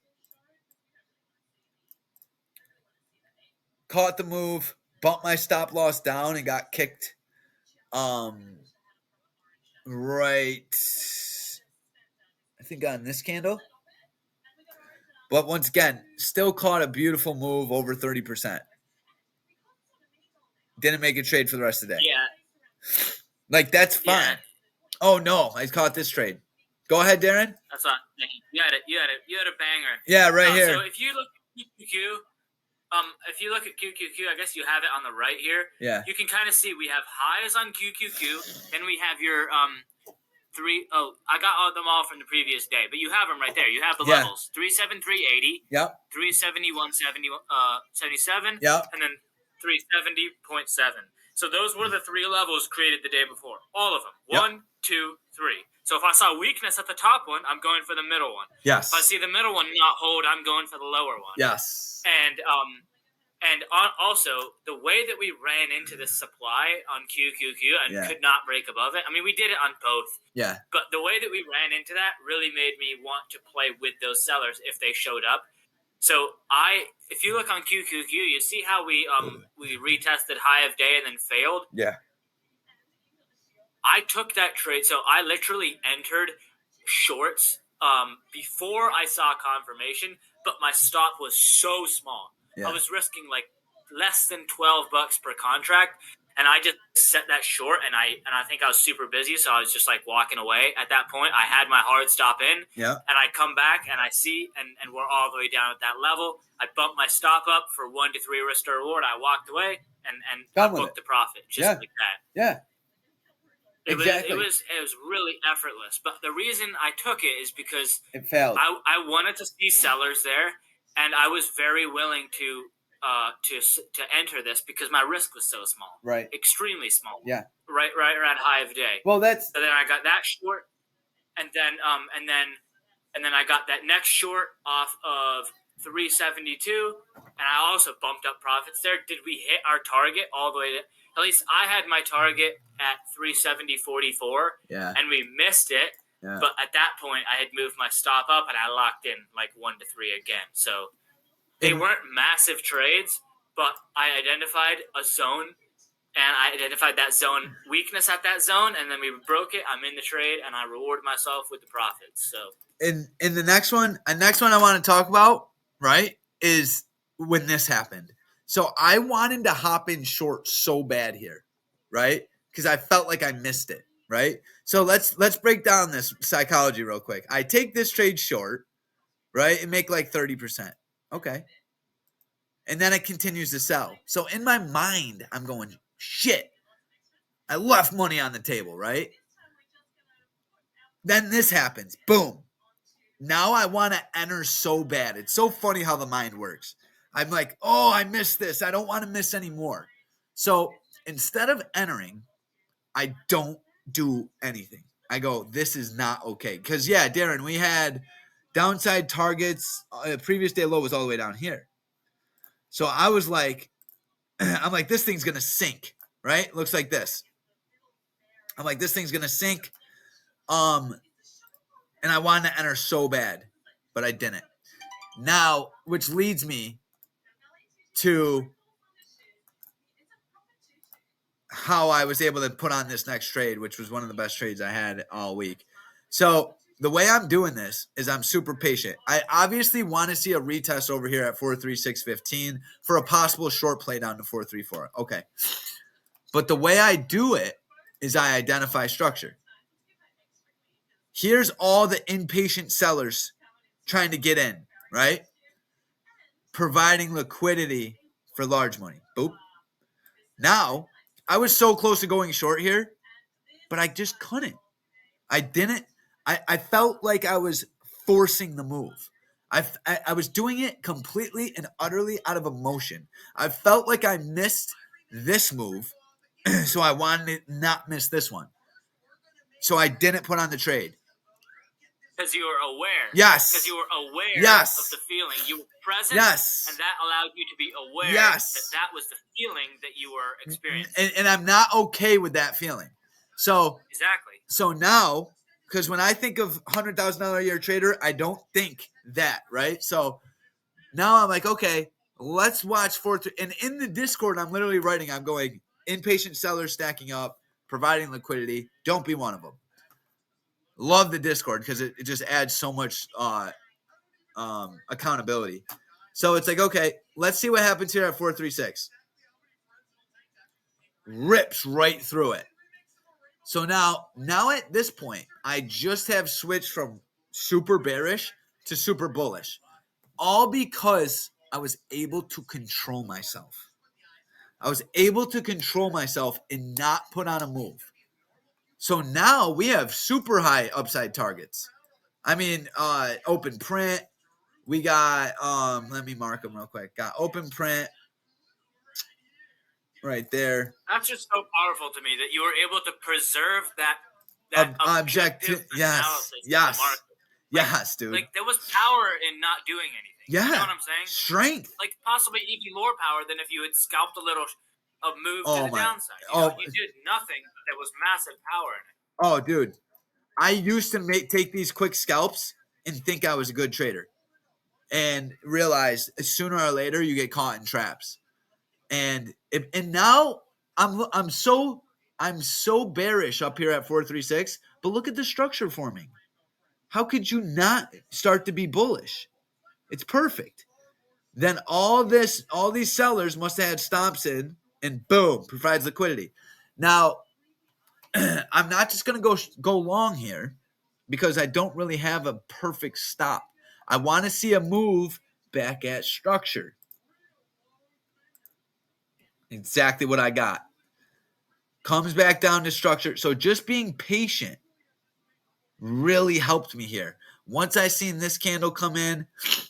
Caught the move, bumped my stop loss down and got kicked. Right. I think on this candle. But once again, still caught a beautiful move over 30%. Didn't make a trade for the rest of the day. Yeah. Like, that's fine. Yeah. Oh, no. I caught this trade. Go ahead, Darren. That's not. You had a banger. Yeah, right here. So if you look at QQQ, I guess you have it on the right here. Yeah. You can kind of see we have highs on QQQ, then we have your I got all them all from the previous day, but you have them right there. You have the levels 373.80. Yep. 371.77. Yep. And then 370.7. So those were the 3 levels created the day before. All of them. Yep. 1, 2, 3. So if I saw weakness at the top one, I'm going for the middle one. Yes. If I see the middle one not hold, I'm going for the lower one. Yes. And also, the way that we ran into this supply on QQQ and could not break above it, I mean, we did it on both. Yeah. But the way that we ran into that really made me want to play with those sellers if they showed up. So if you look on QQQ, you see how we retested high of day and then failed? Yeah. I took that trade. So I literally entered shorts before I saw confirmation, but my stop was so small. Yeah. I was risking like less than $12 per contract, and I just set that short. And I think I was super busy, so I was just like walking away. At that point, I had my hard stop in, and I come back and I see, and we're all the way down at that level. I bumped my stop up for 1 to 3 risk to reward. I walked away and I booked the profit just like that. Yeah. It was really effortless. But the reason I took it is because it failed. I wanted to see sellers there, and I was very willing to enter this because my risk was so small. Right. Extremely small. Yeah. Right around high of day. Well, so then I got that short, and then I got that next short off of 372, and I also bumped up profits there. Did we hit our target all the way to? At least I had my target at 370.44, and we missed it. Yeah. But at that point, I had moved my stop up, and I locked in like 1 to 3 again. So they weren't massive trades, but I identified a zone, and I identified that zone weakness at that zone, and then we broke it. I'm in the trade, and I rewarded myself with the profits. So in the next one I want to talk about, right, is when this happened. So I wanted to hop in short so bad here, right? Because I felt like I missed it, right? So let's break down this psychology real quick. I take this trade short, right, and make like 30%. Okay. And then it continues to sell. So in my mind, I'm going, shit, I left money on the table, right? Then this happens. Boom. Now I want to enter so bad. It's so funny how the mind works. I'm like, oh, I missed this. I don't want to miss any more. So instead of entering, I don't do anything. I go, this is not okay. Because, yeah, Darren, we had downside targets. Previous day low was all the way down here. So I was like, I'm like, this thing's going to sink, right? Looks like this. I'm like, this thing's going to sink. And I wanted to enter so bad, but I didn't. Now, which leads me to how I was able to put on this next trade, which was one of the best trades I had all week. So the way I'm doing this is I'm super patient. I obviously want to see a retest over here at 436.15 for a possible short play down to 434. Okay. But the way I do it is I identify structure. Here's all the impatient sellers trying to get in, right? Providing liquidity for large money. Boop. Now, I was so close to going short here, but I just couldn't. I didn't. I felt like I was forcing the move. I was doing it completely and utterly out of emotion. I felt like I missed this move, so I wanted to not miss this one. So I didn't put on the trade. Because you were aware. Yes. Because you were aware yes. of the feeling. You were present. Yes. And that allowed you to be aware yes. that was the feeling that you were experiencing. And I'm not okay with that feeling. So exactly. So now, because when I think of $100,000 a year trader, I don't think that, right? So now I'm like, okay, let's watch and in the Discord, I'm literally writing, I'm going, impatient sellers stacking up, providing liquidity. Don't be one of them. Love the Discord because it just adds so much accountability. So it's like, okay, let's see what happens here at 436. Rips right through it. So now at this point, I just have switched from super bearish to super bullish. All because I was able to control myself. I was able to control myself and not put on a move. So now we have super high upside targets. I mean, open print. We got, let me mark them real quick. Got open print. right there. That's just so powerful to me that you were able to preserve that objective Yes, analysis of the yes, market. yes, dude. Like there was power in not doing anything. Yeah, You know what I'm saying? strength. Like possibly even more power than if you had scalped a little move to the downside. You did nothing, but there was massive power in it. Oh, dude. I used to take these quick scalps and think I was a good trader, and realize sooner or later you get caught in traps. And now I'm so bearish up here at 436, but look at the structure forming. How could you not start to be bullish? It's perfect. Then all these sellers must have had stops in, and boom, provides liquidity. Now, I'm not just going to go long here because I don't really have a perfect stop. I want to see a move back at structure. Exactly what I got. Comes back down to structure. So just being patient really helped me here. Once I seen this candle come in,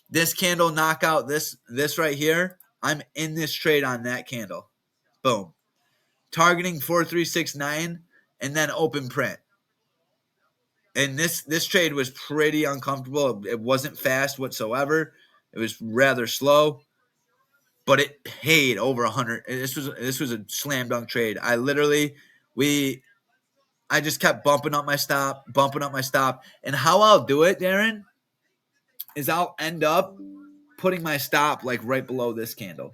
this candle knock out this right here, I'm in this trade on that candle. Boom. Targeting 4369 and then open print. And this trade was pretty uncomfortable. It wasn't fast whatsoever. It was rather slow, but it paid over 100. This was a slam dunk trade. I just kept bumping up my stop. And how I'll do it, Darren, is I'll end up putting my stop like right below this candle.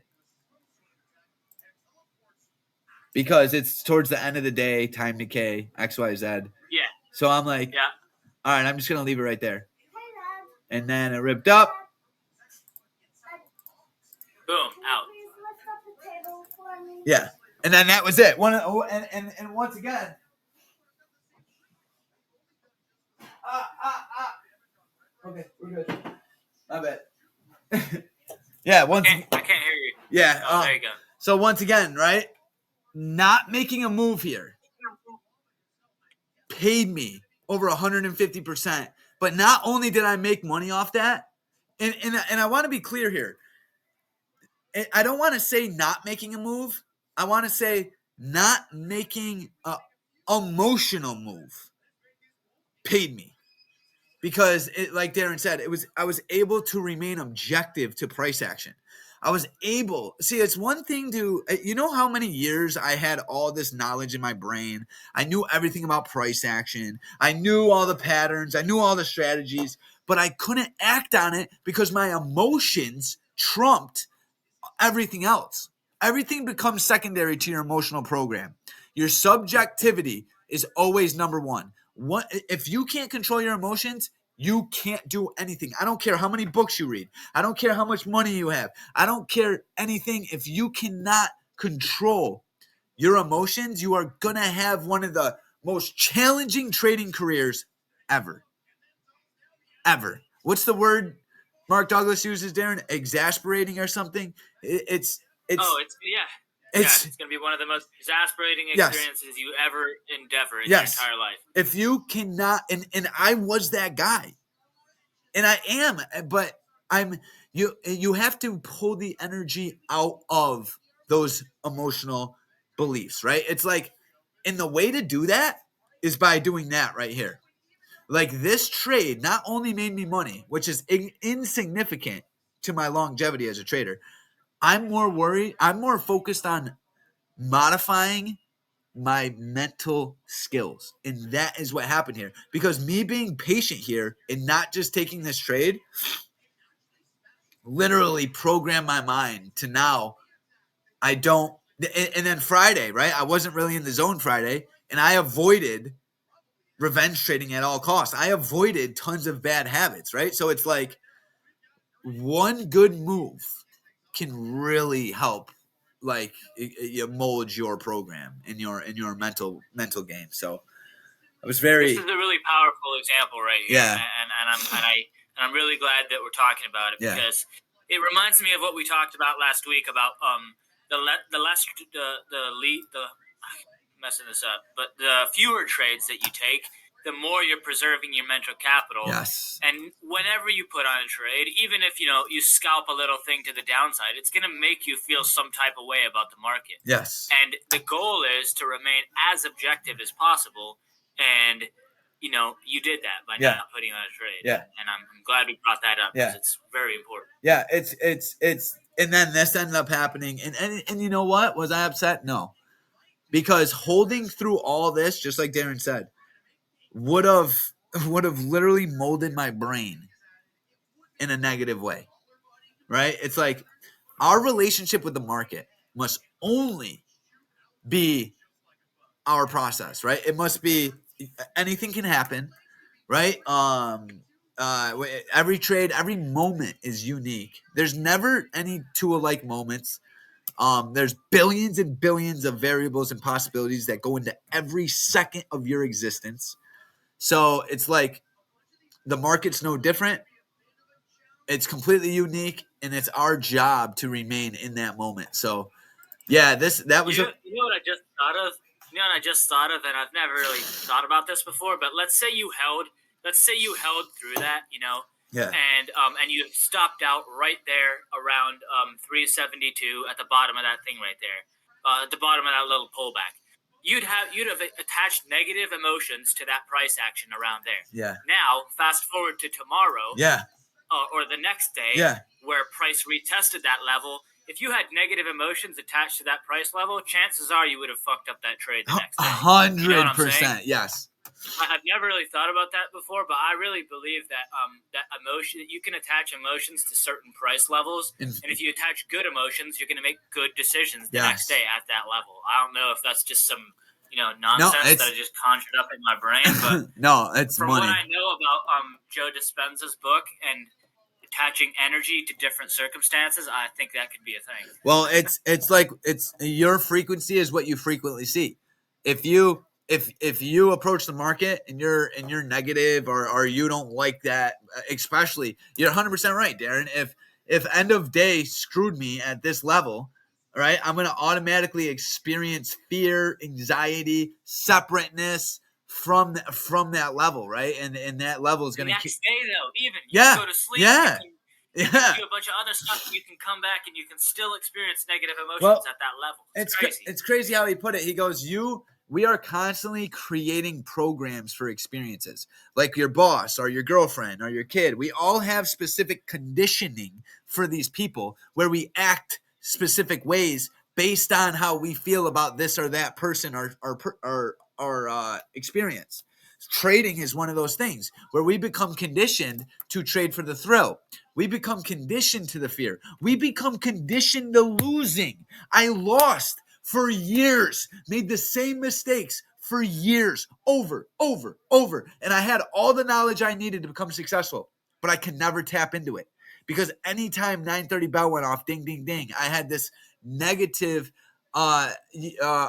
Because it's towards the end of the day, time decay, XYZ. Yeah. So I'm like, yeah. All right, I'm just going to leave it right there. And then it ripped up. Boom, out. Yeah. And then that was it. And once again. Okay, we're good. My bad. Yeah, I can't hear you. Yeah. There you go. So once again, right? Not making a move here paid me over 150%. But not only did I make money off that, and I want to be clear here. I don't want to say not making a move. I want to say not making a emotional move paid me. Because like Darren said, I was able to remain objective to price action. I was able, it's one thing you know how many years I had all this knowledge in my brain. I knew everything about price action. I knew all the patterns. I knew all the strategies, but I couldn't act on it because my emotions trumped everything else. Everything becomes secondary to your emotional program. Your subjectivity is always number one. If you can't control your emotions, you can't do anything. I don't care how many books you read. I don't care how much money you have. I don't care anything. If you cannot control your emotions, you are going to have one of the most challenging trading careers ever. Ever. What's the word Mark Douglas uses, Darren? Exasperating or something? It's yeah. It's going to be one of the most exasperating experiences you ever endeavor in your entire life. If you cannot, and I was that guy, and I am, but you have to pull the energy out of those emotional beliefs, right? It's like, and the way to do that is by doing that right here. Like this trade not only made me money, which is insignificant to my longevity as a trader. I'm more focused on modifying my mental skills. And that is what happened here. Because me being patient here and not just taking this trade literally programmed my mind to now I don't. And then Friday, right? I wasn't really in the zone Friday, and I avoided revenge trading at all costs. I avoided tons of bad habits, right? So it's like one good move can really help, like you mold your program in your mental game. So it was very. This is a really powerful example right here. Yeah, and I'm really glad that we're talking about it because it reminds me of what we talked about last week about messing this up, but the fewer trades that you take, the more you're preserving your mental capital. Yes. And whenever you put on a trade, even if, you scalp a little thing to the downside, it's going to make you feel some type of way about the market. Yes. And the goal is to remain as objective as possible. And, you did that by not putting on a trade. Yeah. And I'm glad we brought that up because it's very important. Yeah. It's, and then this ended up happening. And you know what? Was I upset? No. Because holding through all this, just like Darren said, would have literally molded my brain in a negative way, right? It's like our relationship with the market must only be our process, right? It must be anything can happen, right? Every trade, every moment is unique. There's never any two alike moments. There's billions and billions of variables and possibilities that go into every second of your existence. So it's like the market's no different. It's completely unique, and it's our job to remain in that moment. So, yeah, that was you know what I just thought of? And I've never really thought about this before. But let's say you held through that, Yeah. And you stopped out right there around 372 at the bottom of that thing right there, at the bottom of that little pullback. You'd have attached negative emotions to that price action around there. Yeah. Now, fast forward to tomorrow. Yeah. Or the next day. Yeah. Where price retested that level. If you had negative emotions attached to that price level, chances are you would have fucked up that trade the next day. 100%. Yes. I've never really thought about that before, but I really believe that that emotion, you can attach emotions to certain price levels, and if you attach good emotions, you're going to make good decisions the next day at that level. I don't know if that's just some nonsense that I just conjured up in my brain, but no, it's from money. what I know about Joe Dispenza's book and attaching energy to different circumstances, I think that could be a thing. Well, it's like your frequency is what you frequently see. If you approach the market and you're negative or you don't like that, especially, you're 100% right, Darren. If end of day screwed me at this level, right, I'm going to automatically experience fear, anxiety, separateness from that level, right? And that level is going to next day though, even you can go to sleep. Yeah. You can do a bunch of other stuff. You can come back and you can still experience negative emotions at that level. It's crazy. It's crazy how he put it. He goes, we are constantly creating programs for experiences, like your boss or your girlfriend or your kid. We all have specific conditioning for these people where we act specific ways based on how we feel about this or that person or experience. Trading is one of those things where we become conditioned to trade for the thrill. We become conditioned to the fear. We become conditioned to losing. I lost for years, made the same mistakes for years, over. And I had all the knowledge I needed to become successful, but I could never tap into it because anytime 9:30 bell went off, ding, ding, ding, I had this negative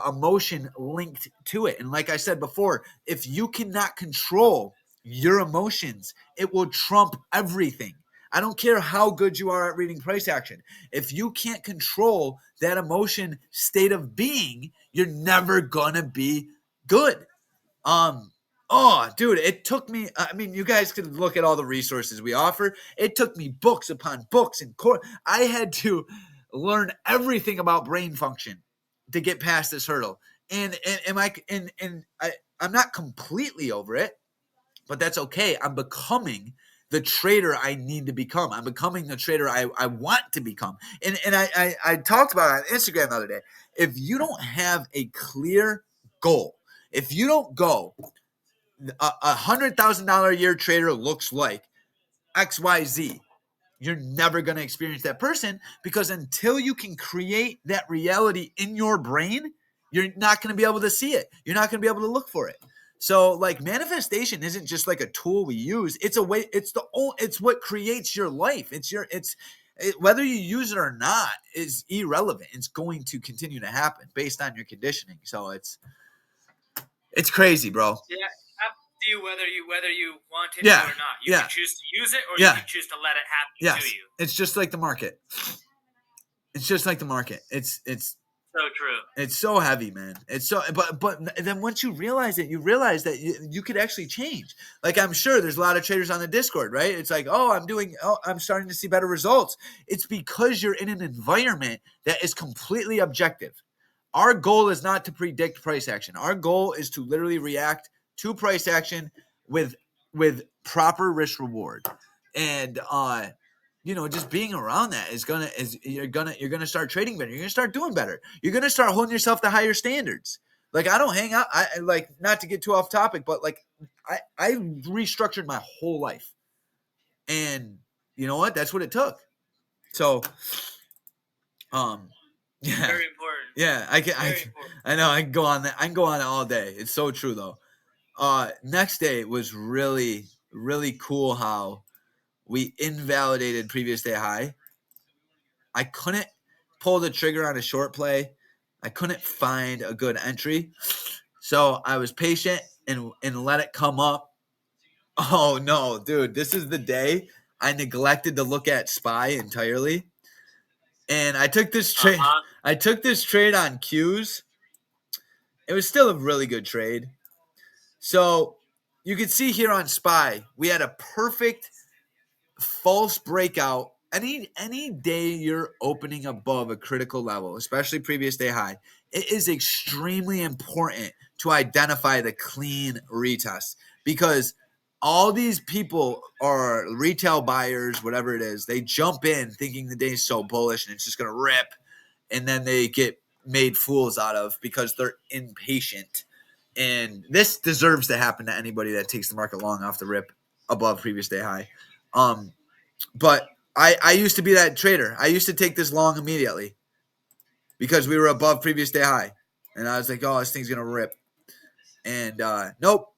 emotion linked to it. And like I said before, if you cannot control your emotions, it will trump everything. I don't care how good you are at reading price action. If you can't control that emotion state of being, you're never gonna be good. Oh, dude, it took me, you guys could look at all the resources we offer. It took me books upon books and I had to learn everything about brain function to get past this hurdle. And I'm not completely over it, but that's okay. I'm becoming the trader I need to become. I'm becoming the trader I want to become. And I talked about it on Instagram the other day. If you don't have a clear goal, if you don't go, $100,000 a year trader looks like XYZ, you're never going to experience that person, because until you can create that reality in your brain, you're not going to be able to see it. You're not going to be able to look for it. So like manifestation isn't just like a tool we use. It's a way, it's what creates your life. Whether you use it or not is irrelevant. It's going to continue to happen based on your conditioning. So it's crazy, bro. Yeah. You whether you want it or not. You can choose to use it or you can choose to let it happen to you. It's just like the market. It's so true. It's so heavy, man. It's so, but then once you realize it, you realize that you could actually change. Like, I'm sure there's a lot of traders on the Discord, right? It's like, I'm starting to see better results. It's because you're in an environment that is completely objective. Our goal is not to predict price action. Our goal is to literally react to price action with proper risk reward. And just being around that you're gonna start trading better. You're gonna start doing better. You're gonna start holding yourself to higher standards. Like, I don't hang out. I like, not to get too off topic, but like, I restructured my whole life, and you know what? That's what it took. So, yeah, Very important. yeah. I know. I can go on that. I can go on all day. It's so true, though. Next day was really, really cool how we invalidated previous day high. I couldn't pull the trigger on a short play. I couldn't find a good entry. So I was patient and let it come up. Oh, no, dude. This is the day I neglected to look at SPY entirely. And I took this trade. I took this trade on Qs. It was still a really good trade. So you can see here on SPY, we had a perfect false breakout. Any day you're opening above a critical level, especially previous day high, it is extremely important to identify the clean retest, because all these people are retail buyers, whatever it is. They jump in thinking the day's so bullish and it's just going to rip, and then they get made fools out of because they're impatient. And this deserves to happen to anybody that takes the market long off the rip above previous day high. But I used to be that trader. I used to take this long immediately because we were above previous day high. And I was like, oh, this thing's going to rip. And nope.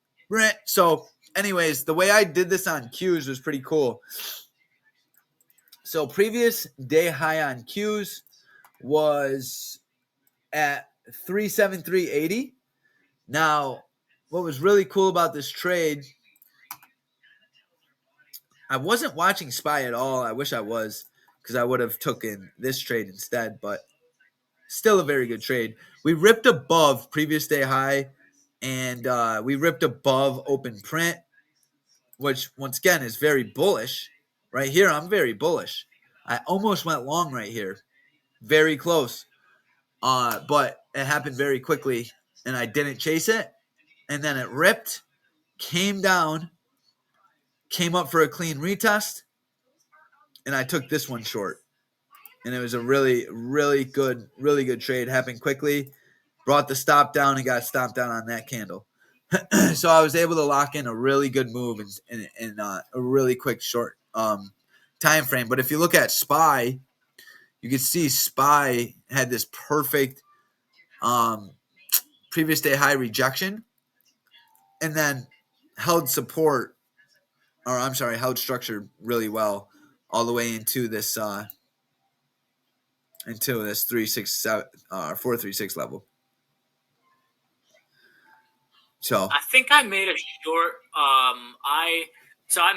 So anyways, the way I did this on Qs was pretty cool. So previous day high on Qs was at 373.80. Now, what was really cool about this trade, I wasn't watching SPY at all. I wish I was, because I would have taken this trade instead, but still a very good trade. We ripped above previous day high, and we ripped above open print, which once again is very bullish. Right here, I'm very bullish. I almost went long right here. Very close. But it happened very quickly, and I didn't chase it. And then it ripped, came down, came up for a clean retest, and I took this one short. And it was a really, really good trade. Happened quickly, brought the stop down, and got stopped down on that candle. So I was able to lock in a really good move in a really quick short time frame. But if you look at SPY, you can see SPY had this perfect previous day high rejection, and then held support, or I'm sorry, held structure really well all the way into this 367 436 level. So I think I made a short. I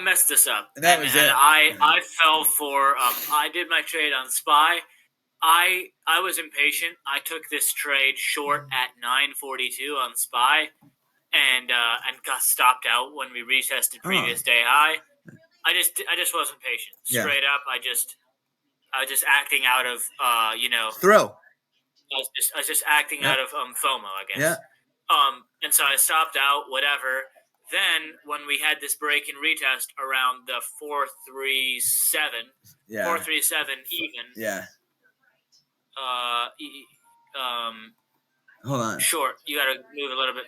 messed this up, and that was it. I fell for. I did my trade on SPY. I was impatient. I took this trade short at 9.42 on SPY, and got stopped out when we retested previous day high. I just wasn't patient. Straight up, I was just acting out of thrill. I was just acting out of FOMO, I guess. Yeah. And so I stopped out, whatever. Then when we had this break and retest around the 437 even. Yeah. Hold on. Short. You got to move a little bit.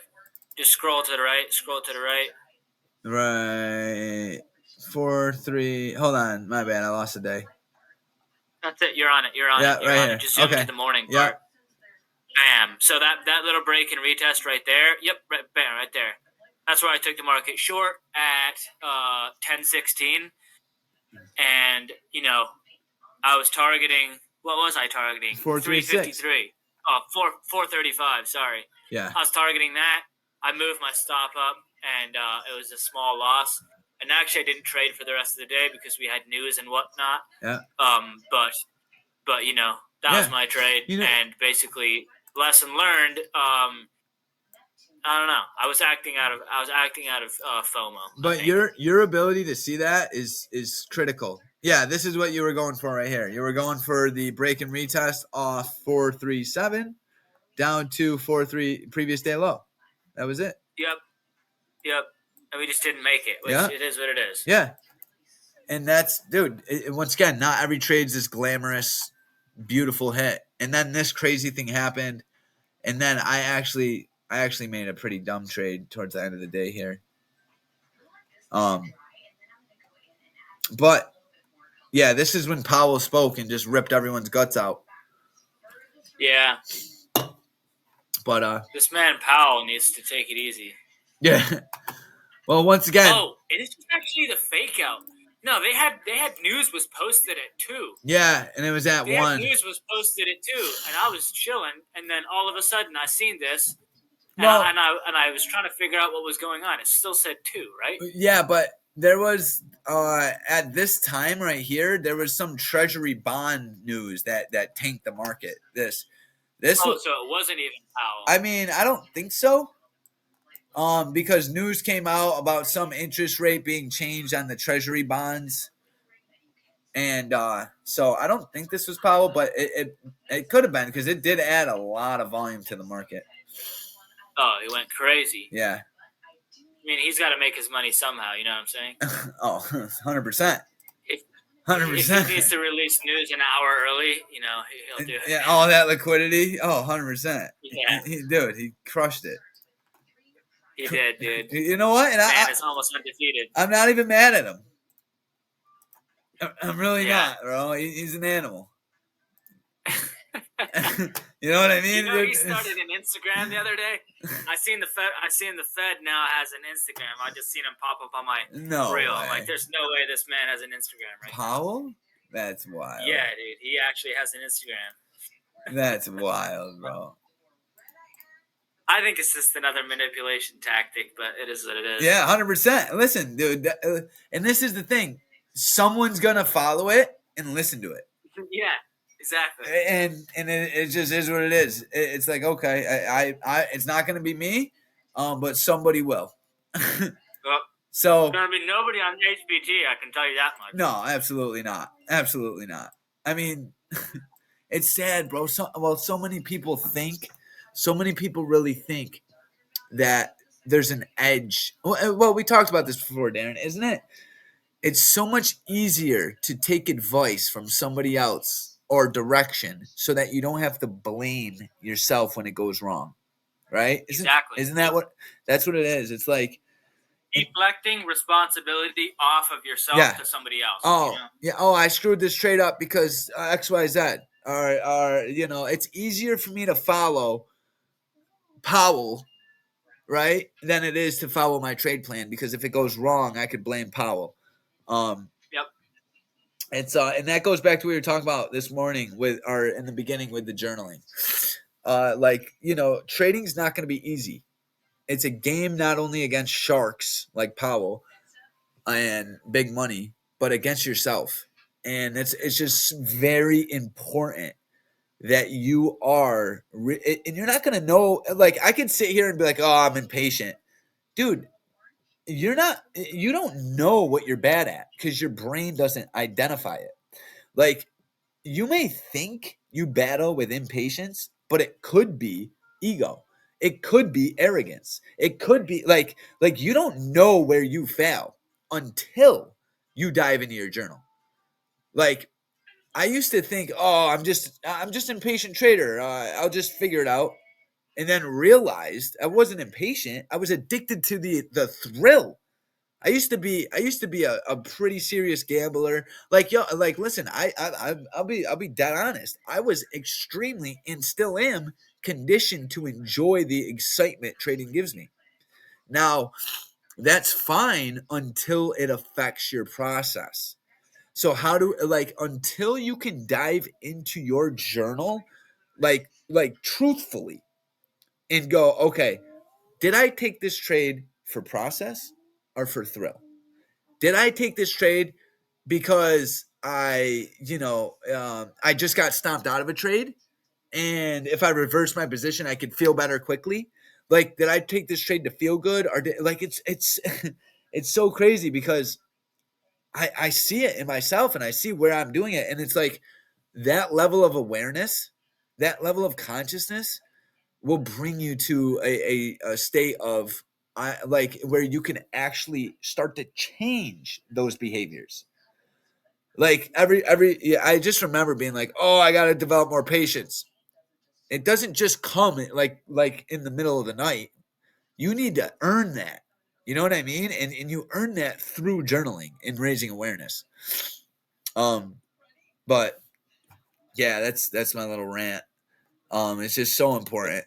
Just scroll to the right. Right. 4-3. Hold on. My bad. I lost a day. That's it. You're on it. You're right here. Just zoom to the morning part. Bam. So that little break and retest right there. Yep. Bam. Right there. That's where I took the market short at 10.16. And, I was targeting, what was I targeting? 353. 435, sorry. Yeah. I was targeting that. I moved my stop up, and it was a small loss. And actually, I didn't trade for the rest of the day because we had news and whatnot. Yeah. But That was my trade, and basically lesson learned. I don't know. I was acting out of FOMO. But your ability to see that is critical. Yeah, this is what you were going for right here. You were going for the break and retest off 437 down to 4.3 previous day low. That was it. Yep. And we just didn't make it, which it is what it is. Yeah. And that's, dude, once again, not every trade's this glamorous, beautiful hit. And then this crazy thing happened. And then I actually made a pretty dumb trade towards the end of the day here. But yeah, this is when Powell spoke and just ripped everyone's guts out. Yeah. But this man Powell needs to take it easy. Yeah. Well, once again. Oh, it is actually the fake out. No, they had news was posted at 2. Yeah, and it was at 1. News was posted at 2, and I was chilling, and then all of a sudden I seen this, and, well, I was trying to figure out what was going on. It still said 2, right? Yeah, but there was at this time right here, there was some treasury bond news that tanked the market. This so it wasn't even Powell. I mean, I don't think so. Because news came out about some interest rate being changed on the treasury bonds. And so I don't think this was Powell, but it could have been because it did add a lot of volume to the market. Oh, he went crazy. Yeah. I mean, he's got to make his money somehow, you know what I'm saying? Oh, 100%. 100%. If he needs to release news an hour early, he'll do it. Yeah, all that liquidity. Oh, 100%. Yeah. He crushed it. He did, dude. You know what? And man is almost undefeated. I'm not even mad at him. I'm really not, bro. He's an animal. You know what I mean? He started an Instagram the other day. I seen the Fed now has an Instagram. I just seen him pop up on my reel. I'm like, there's no way this man has an Instagram right Powell? Now. That's wild. Yeah, dude. He actually has an Instagram. That's wild, bro. I think it's just another manipulation tactic, but it is what it is. Yeah, 100%. Listen, dude, and this is the thing. Someone's going to follow it and listen to it. Yeah, exactly. And it just is what it is. It's like, okay, I it's not going to be me, but somebody will. Well, so there's going to be nobody on HPT, I can tell you that much. No, absolutely not. Absolutely not. I mean, it's sad, bro. So many people really think that there's an edge. Well, we talked about this before, Darren, isn't it? It's so much easier to take advice from somebody else or direction so that you don't have to blame yourself when it goes wrong, right? Exactly. Isn't that that's what it is? It's like deflecting responsibility off of yourself to somebody else. Oh, yeah. Oh, I screwed this trade up because X, Y, Z. Or it's easier for me to follow Powell, right, than it is to follow my trade plan, because if it goes wrong, I could blame Powell. Yep. It's and that goes back to what we were talking about this morning in the beginning with the journaling. Trading's not going to be easy. It's a game not only against sharks like Powell and big money, but against yourself. And it's just very important that you are, and you're not going to know, like, I could sit here and be like, oh, I'm impatient. Dude, you don't know what you're bad at because your brain doesn't identify it. Like, you may think you battle with impatience, but it could be ego. It could be arrogance. It could be like you don't know where you fail until you dive into your journal. Like, I used to think, oh, I'm just impatient trader. I'll just figure it out. And then realized I wasn't impatient. I was addicted to the thrill. I used to be a pretty serious gambler. Listen, I'll be dead honest. I was extremely, and still am, conditioned to enjoy the excitement trading gives me. Now, that's fine until it affects your process. So until you can dive into your journal, like truthfully, and go, okay, did I take this trade for process or for thrill? Did I take this trade because I just got stomped out of a trade, and if I reverse my position, I could feel better quickly. Like, did I take this trade to feel good, or it's it's so crazy because I see it in myself and I see where I'm doing it, and it's like that level of awareness, that level of consciousness will bring you to a state of like where you can actually start to change those behaviors. Like I just remember being like, oh, I got to develop more patience. It doesn't just come like in the middle of the night. You need to earn that. You know what I mean? And you earn that through journaling and raising awareness. But yeah, that's my little rant. It's just so important.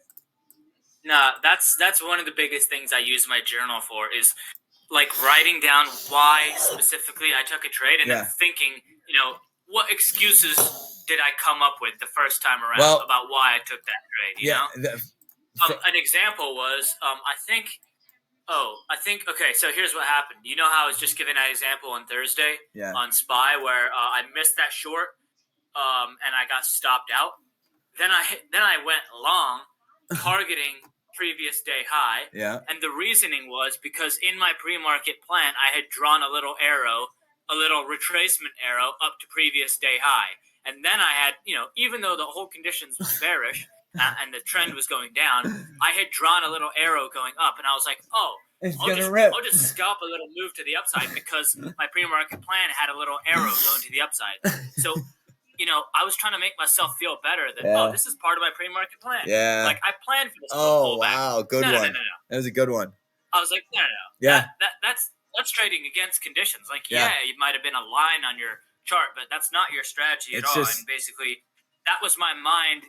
Nah, that's one of the biggest things I use my journal for is like writing down why specifically I took a trade and then thinking, what excuses did I come up with the first time around about why I took that trade, you know? An example was, okay, so here's what happened. You know how I was just giving that example on Thursday on SPY where I missed that short and I got stopped out? Then I went long, targeting previous day high. Yeah. And the reasoning was because in my pre-market plan, I had drawn a little arrow, a little retracement arrow up to previous day high. And then I had, even though the whole conditions was bearish and the trend was going down, I had drawn a little arrow going up. And I was like, oh, I'll just scalp a little move to the upside because my pre-market plan had a little arrow going to the upside. So I was trying to make myself feel better that, this is part of my pre-market plan. Yeah. Like, I planned for this. Oh, wow. Good one. No. That was a good one. I was like, no. Yeah. That's trading against conditions. Like, it might have been a line on your chart, but that's not your strategy at all. And basically, that was my mind,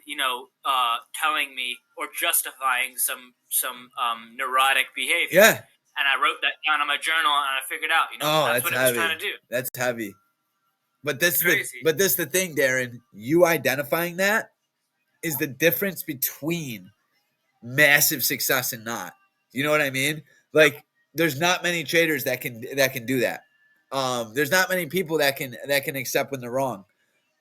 telling me or justifying some neurotic behavior. Yeah. And I wrote that down on my journal, and I figured out, that's what heavy. I was trying to do. That's heavy. But this is the thing, Darren. You identifying that is the difference between massive success and not. You know what I mean? Like, there's not many traders that can do that. There's not many people that can accept when they're wrong.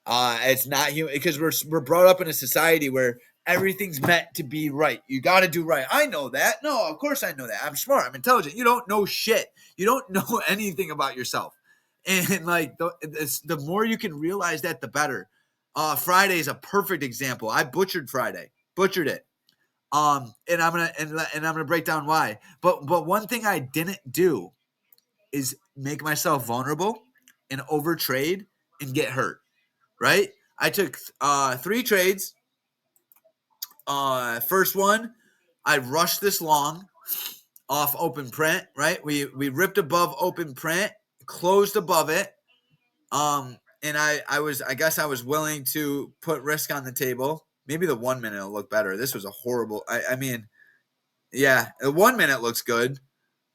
It's not human because we're brought up in a society where everything's meant to be right. You got to do right. I know that. No, of course I know that. I'm smart. I'm intelligent. You don't know shit. You don't know anything about yourself. And like the more you can realize that, the better. Friday is a perfect example. I butchered Friday, butchered it. And I'm gonna break down why. But one thing I didn't do is make myself vulnerable and overtrade and get hurt. Right? I took 3 trades. First one, I rushed this long off open print. Right? We ripped above open print, closed above it. And I guess I was willing to put risk on the table. Maybe the 1 minute will look better. This was a horrible. I mean, yeah, the 1 minute looks good,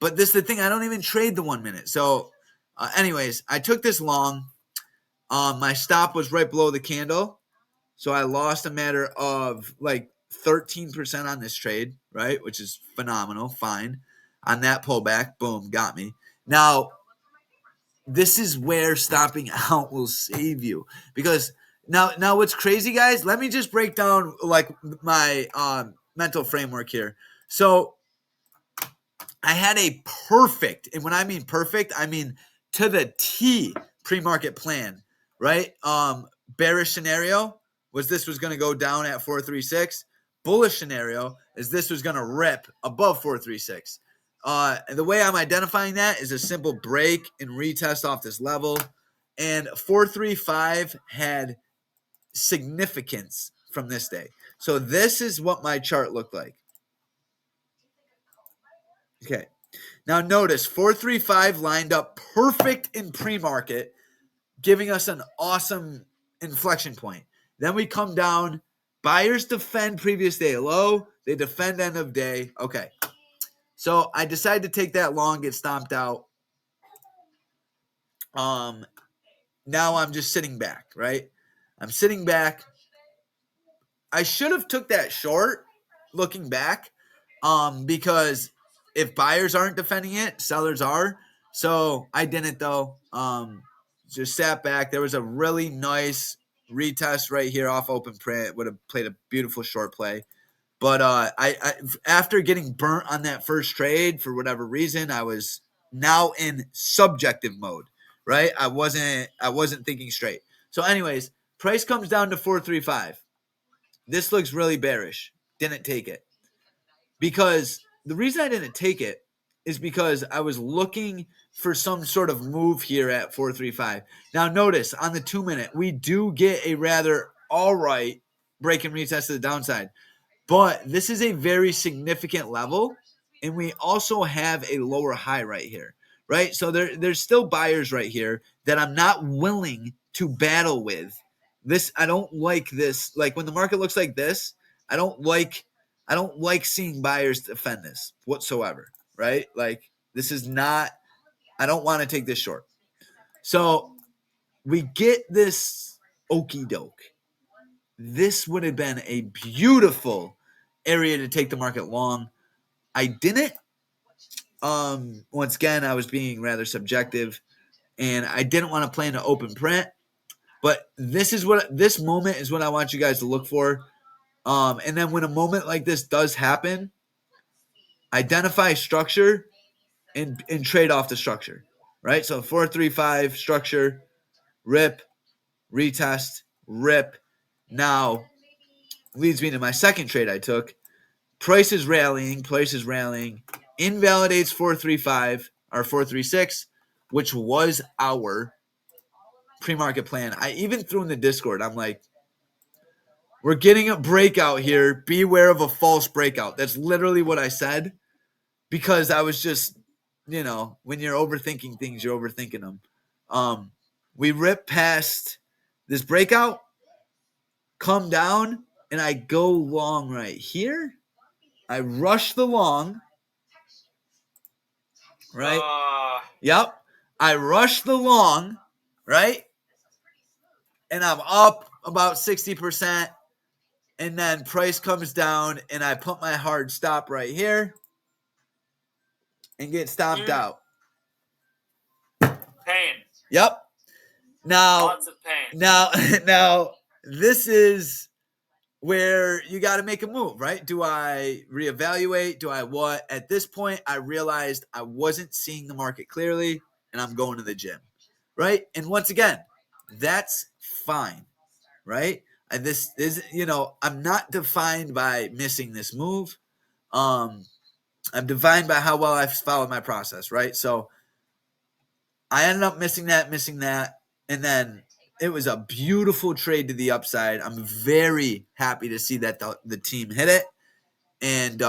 but this is the thing. I don't even trade the 1 minute. So, anyways, I took this long. My stop was right below the candle, so I lost a matter of like 13% on this trade, right? Which is phenomenal. Fine. On that pullback, boom, got me. Now, this is where stopping out will save you, because now what's crazy, guys, let me just break down like my mental framework here. So I had a perfect, and when I mean perfect, I mean to the T pre-market plan, right? Bearish scenario was this was going to go down at 436. Bullish scenario is this was going to rip above 436. And the way I'm identifying that is a simple break and retest off this level. And 435 had significance from this day. So this is what my chart looked like. Okay. Now notice 435 lined up perfect in pre-market, giving us an awesome inflection point. Then we come down. Buyers defend previous day low. They defend end of day. Okay. So I decided to take that long, get stomped out. Now I'm just sitting back, right? I'm sitting back. I should have took that short looking back, because if buyers aren't defending it, sellers are. So I didn't though. just sat back. There was a really nice retest right here off open print. Would have played a beautiful short play. But I after getting burnt on that first trade for whatever reason, I was now in subjective mode, right? I wasn't thinking straight. So anyways, price comes down to 435. This looks really bearish. Didn't take it. Because the reason I didn't take it is because I was looking for some sort of move here at 435. Now notice on the 2-minute, we do get a rather all right break and retest to the downside. But this is a very significant level, and we also have a lower high right here, right? So there's still buyers right here that I'm not willing to battle with. This I don't like this. Like when the market looks like this, I don't like seeing buyers defend this whatsoever, right? Like this is not. I don't want to take this short. So we get this okie doke. This would have been a beautiful area to take the market long. I didn't. Once again, I was being rather subjective, and I didn't want to play in an open print. But this moment is what I want you guys to look for. And then when a moment like this does happen, identify structure and trade off the structure, right? So 4-3-5 structure, rip, retest, rip. Now leads me to my second trade I took. Price is rallying, invalidates 4-3-5 or 4-3-6, which was our pre-market plan. I even threw in the Discord, I'm like, we're getting a breakout here. Beware of a false breakout. That's literally what I said because I was just, when you're overthinking things, you're overthinking them. We rip past this breakout, come down, and I go long right here. I rush the long, right? Yep. I rush the long, right? And I'm up about 60%. And then price comes down, and I put my hard stop right here and get stomped out. Pain. Yep. Now, Lots of pain. Now, this is where you got to make a move, right? Do I reevaluate? Do I what? At this point, I realized I wasn't seeing the market clearly, and I'm going to the gym, right? And once again, that's fine, right? This is, I'm not defined by missing this move. I'm defined by how well I've followed my process, right? So I ended up missing that, and then it was a beautiful trade to the upside. I'm very happy to see that the team hit it and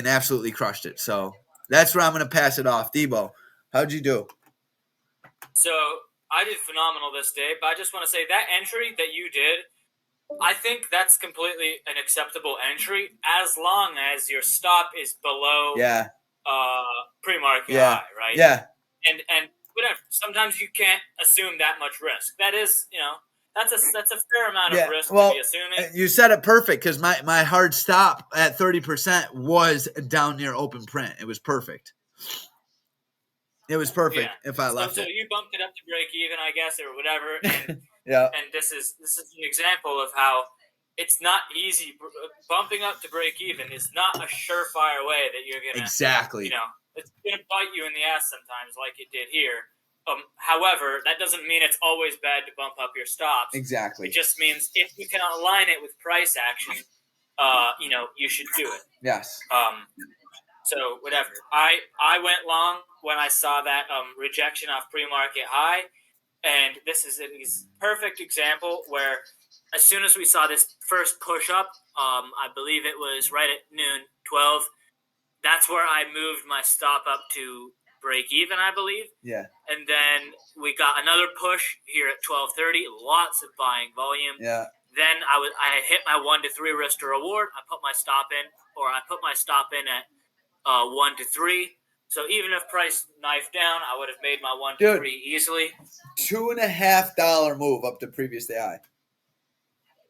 absolutely crushed it. So that's where I'm going to pass it off. Debo, how'd you do? So I did phenomenal this day, but I just want to say that entry that you did, I think that's completely an acceptable entry as long as your stop is below pre-market high, right? Yeah. And whatever. Sometimes you can't assume that much risk. That is, that's a fair amount of risk to be assuming. You said it perfect because my hard stop at 30% was down near open print. It was perfect. It was perfect if I left it. So you bumped it up to break even, I guess, or whatever. And, yeah. And this is an example of how it's not easy. Bumping up to break even is not a surefire way that you're gonna exactly. It's gonna bite you in the ass sometimes, like it did here. However, that doesn't mean it's always bad to bump up your stops. Exactly. It just means if you can align it with price action, you should do it. Yes. So whatever. I went long when I saw that rejection off pre-market high, and this is a perfect example where as soon as we saw this first push up, I believe it was right at noon 12. That's where I moved my stop up to break even, I believe. Yeah. And then we got another push here at 12:30. Lots of buying volume. Yeah. Then I hit my 1 to 3 risk to reward. I put my stop in at 1 to 3. So even if price knifed down, I would have made my 1 to 3 easily. $2.50 move up to previous day high.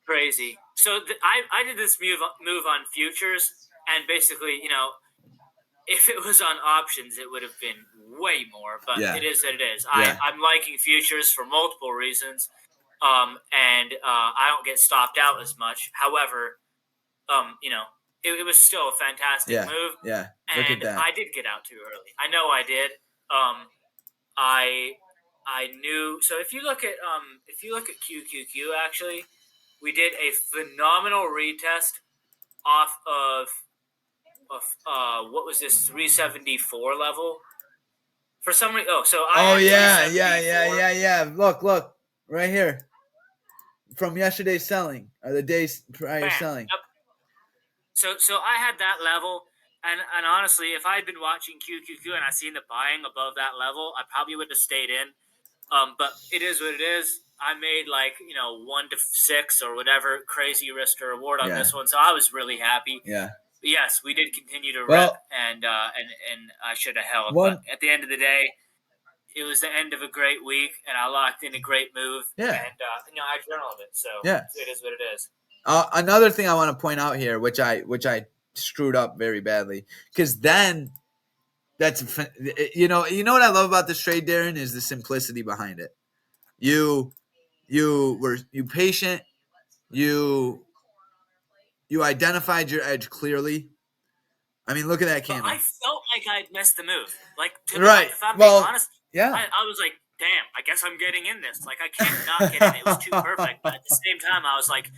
Crazy. So I did this move on futures, and basically, if it was on options, it would have been way more. But Yeah. it is what it is. Yeah. I'm liking futures for multiple reasons, and I don't get stopped out as much. However, it was still a fantastic move. Yeah. Look at And that. I did get out too early. I know I did. I knew. So if you look at QQQ, actually, we did a phenomenal retest off of what was this 374 level for some reason. Oh, so I Oh had yeah, 374. yeah. Look, right here from yesterday's selling or the day's prior Bam. selling. Yep. So I had that level, and honestly, if I had been watching QQQ and I seen the buying above that level, I probably would have stayed in. But it is what it is. I made 1 to 6 or whatever crazy risk to reward on this one, so I was really happy. Yeah. But yes, we did continue to rep, and I should have held. But at the end of the day, it was the end of a great week, and I locked in a great move. Yeah. And I journaled it, so it is what it is. Another thing I want to point out here, which I screwed up very badly, because then that's you know what I love about this trade, Darren, is the simplicity behind it. You were patient. You identified your edge clearly. I mean, look at that candle. But I felt like I'd missed the move. If I'm being honest, I was like, damn, I guess I'm getting in this. I can't not get in. It was too perfect. But at the same time, I was like,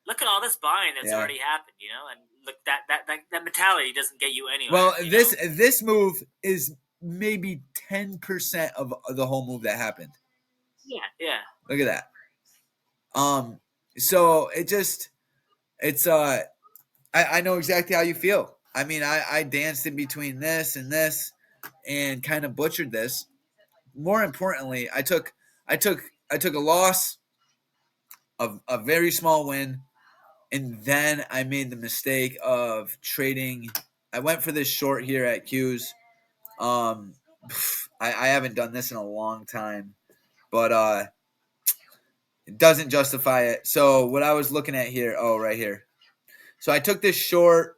look at all this buying that's already happened, and look, that mentality doesn't get you anywhere. Well, this move is maybe 10% of the whole move that happened. Yeah. Look at that. So I know exactly how you feel. I mean, I danced in between this and this and kind of butchered this. More importantly, I took a loss of a very small win, and then I made the mistake of trading. I went for this short here at Q's. I haven't done this in a long time, but it doesn't justify it. So what I was looking at here, right here. So I took this short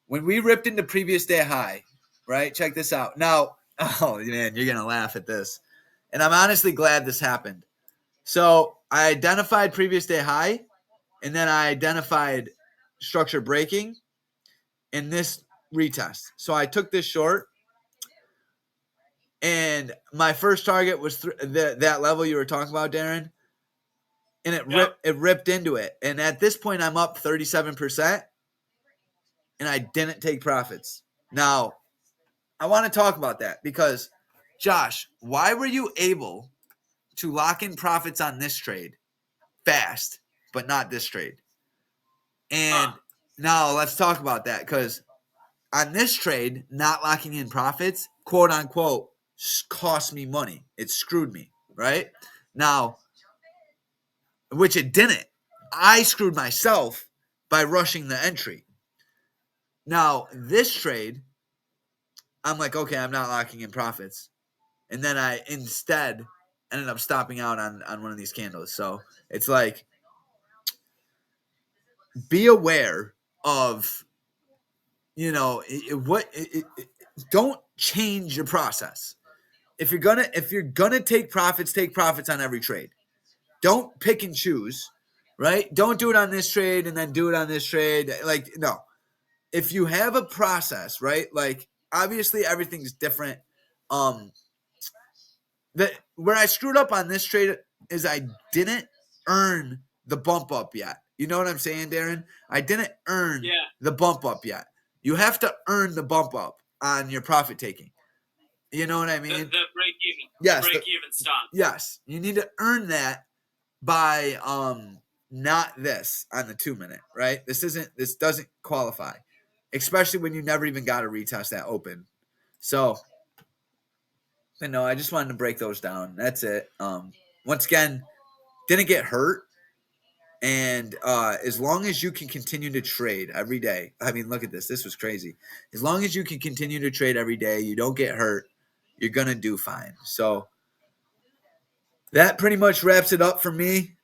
when we ripped into previous day high, right? Check this out. Now, oh man, you're gonna laugh at this, and I'm honestly glad this happened. So I identified previous day high, and then I identified structure breaking in this retest. So I took this short, and my first target was that level you were talking about, Darren, and it ripped into it. And at this point, I'm up 37%, and I didn't take profits. Now, I want to talk about that because, Josh, why were you able to lock in profits on this trade fast, but not this trade? And now let's talk about that, because on this trade, not locking in profits, quote unquote, cost me money. It screwed me, right? Now, which it didn't. I screwed myself by rushing the entry. Now, this trade, I'm like, okay, I'm not locking in profits. And then I instead ended up stopping out on one of these candles. So it's like, be aware of, don't change your process. If you're gonna take profits on every trade. Don't pick and choose, right? Don't do it on this trade and then do it on this trade. No. If you have a process, right? Obviously everything's different. Where I screwed up on this trade is I didn't earn the bump up yet. You know what I'm saying, Darren? I didn't earn the bump up yet. You have to earn the bump up on your profit taking. You know what I mean? The break even. Yes. The break even stop. Yes. You need to earn that by not this on the 2 minute, right? This doesn't qualify, especially when you never even got a retest that open. So I just wanted to break those down. That's it. Once again, didn't get hurt. And as long as you can continue to trade every day, I mean, look at this. This was crazy. As long as you can continue to trade every day, you don't get hurt, you're going to do fine. So that pretty much wraps it up for me.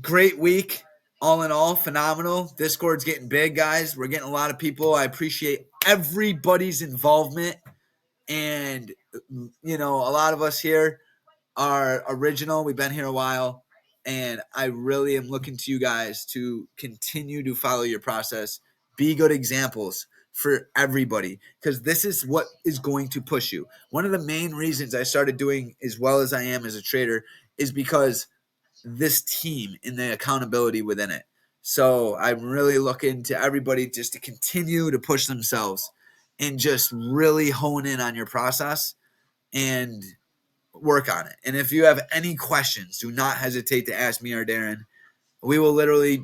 Great week. all in all, phenomenal. Discord's getting big, guys. We're getting a lot of people. I appreciate everybody's involvement. And, you know, a lot of us here are original. We've been here a while. And I really am looking to you guys to continue to follow your process. Be good examples for everybody, because this is what is going to push you. One of the main reasons I started doing as well as I am as a trader is because this team and the accountability within it. So I'm really looking to everybody just to continue to push themselves and just really hone in on your process and work on it. And if you have any questions, do not hesitate to ask me or Darren. We will literally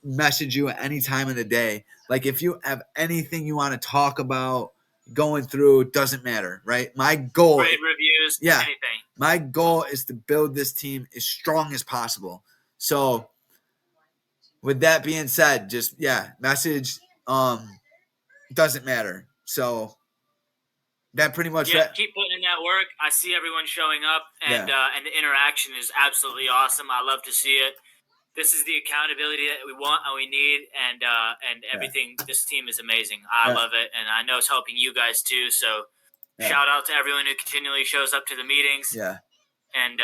message you at any time of the day. Like if you have anything you want to talk about going through, it doesn't matter, right? My goal, Grade reviews, anything. My goal is to build this team as strong as possible. So with that being said, just message doesn't matter. So that pretty much keep putting in that work. I see everyone showing up, and and the interaction is absolutely awesome. I love to see it. This is the accountability that we want and we need, and everything. This team is amazing. I love it, and I know it's helping you guys too. So shout out to everyone who continually shows up to the meetings. Yeah. And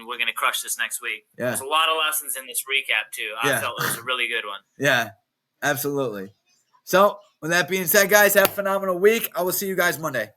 we're gonna crush this next week. Yeah. There's a lot of lessons in this recap too. I felt it was a really good one. Yeah, absolutely. So with that being said, guys, have a phenomenal week. I will see you guys Monday.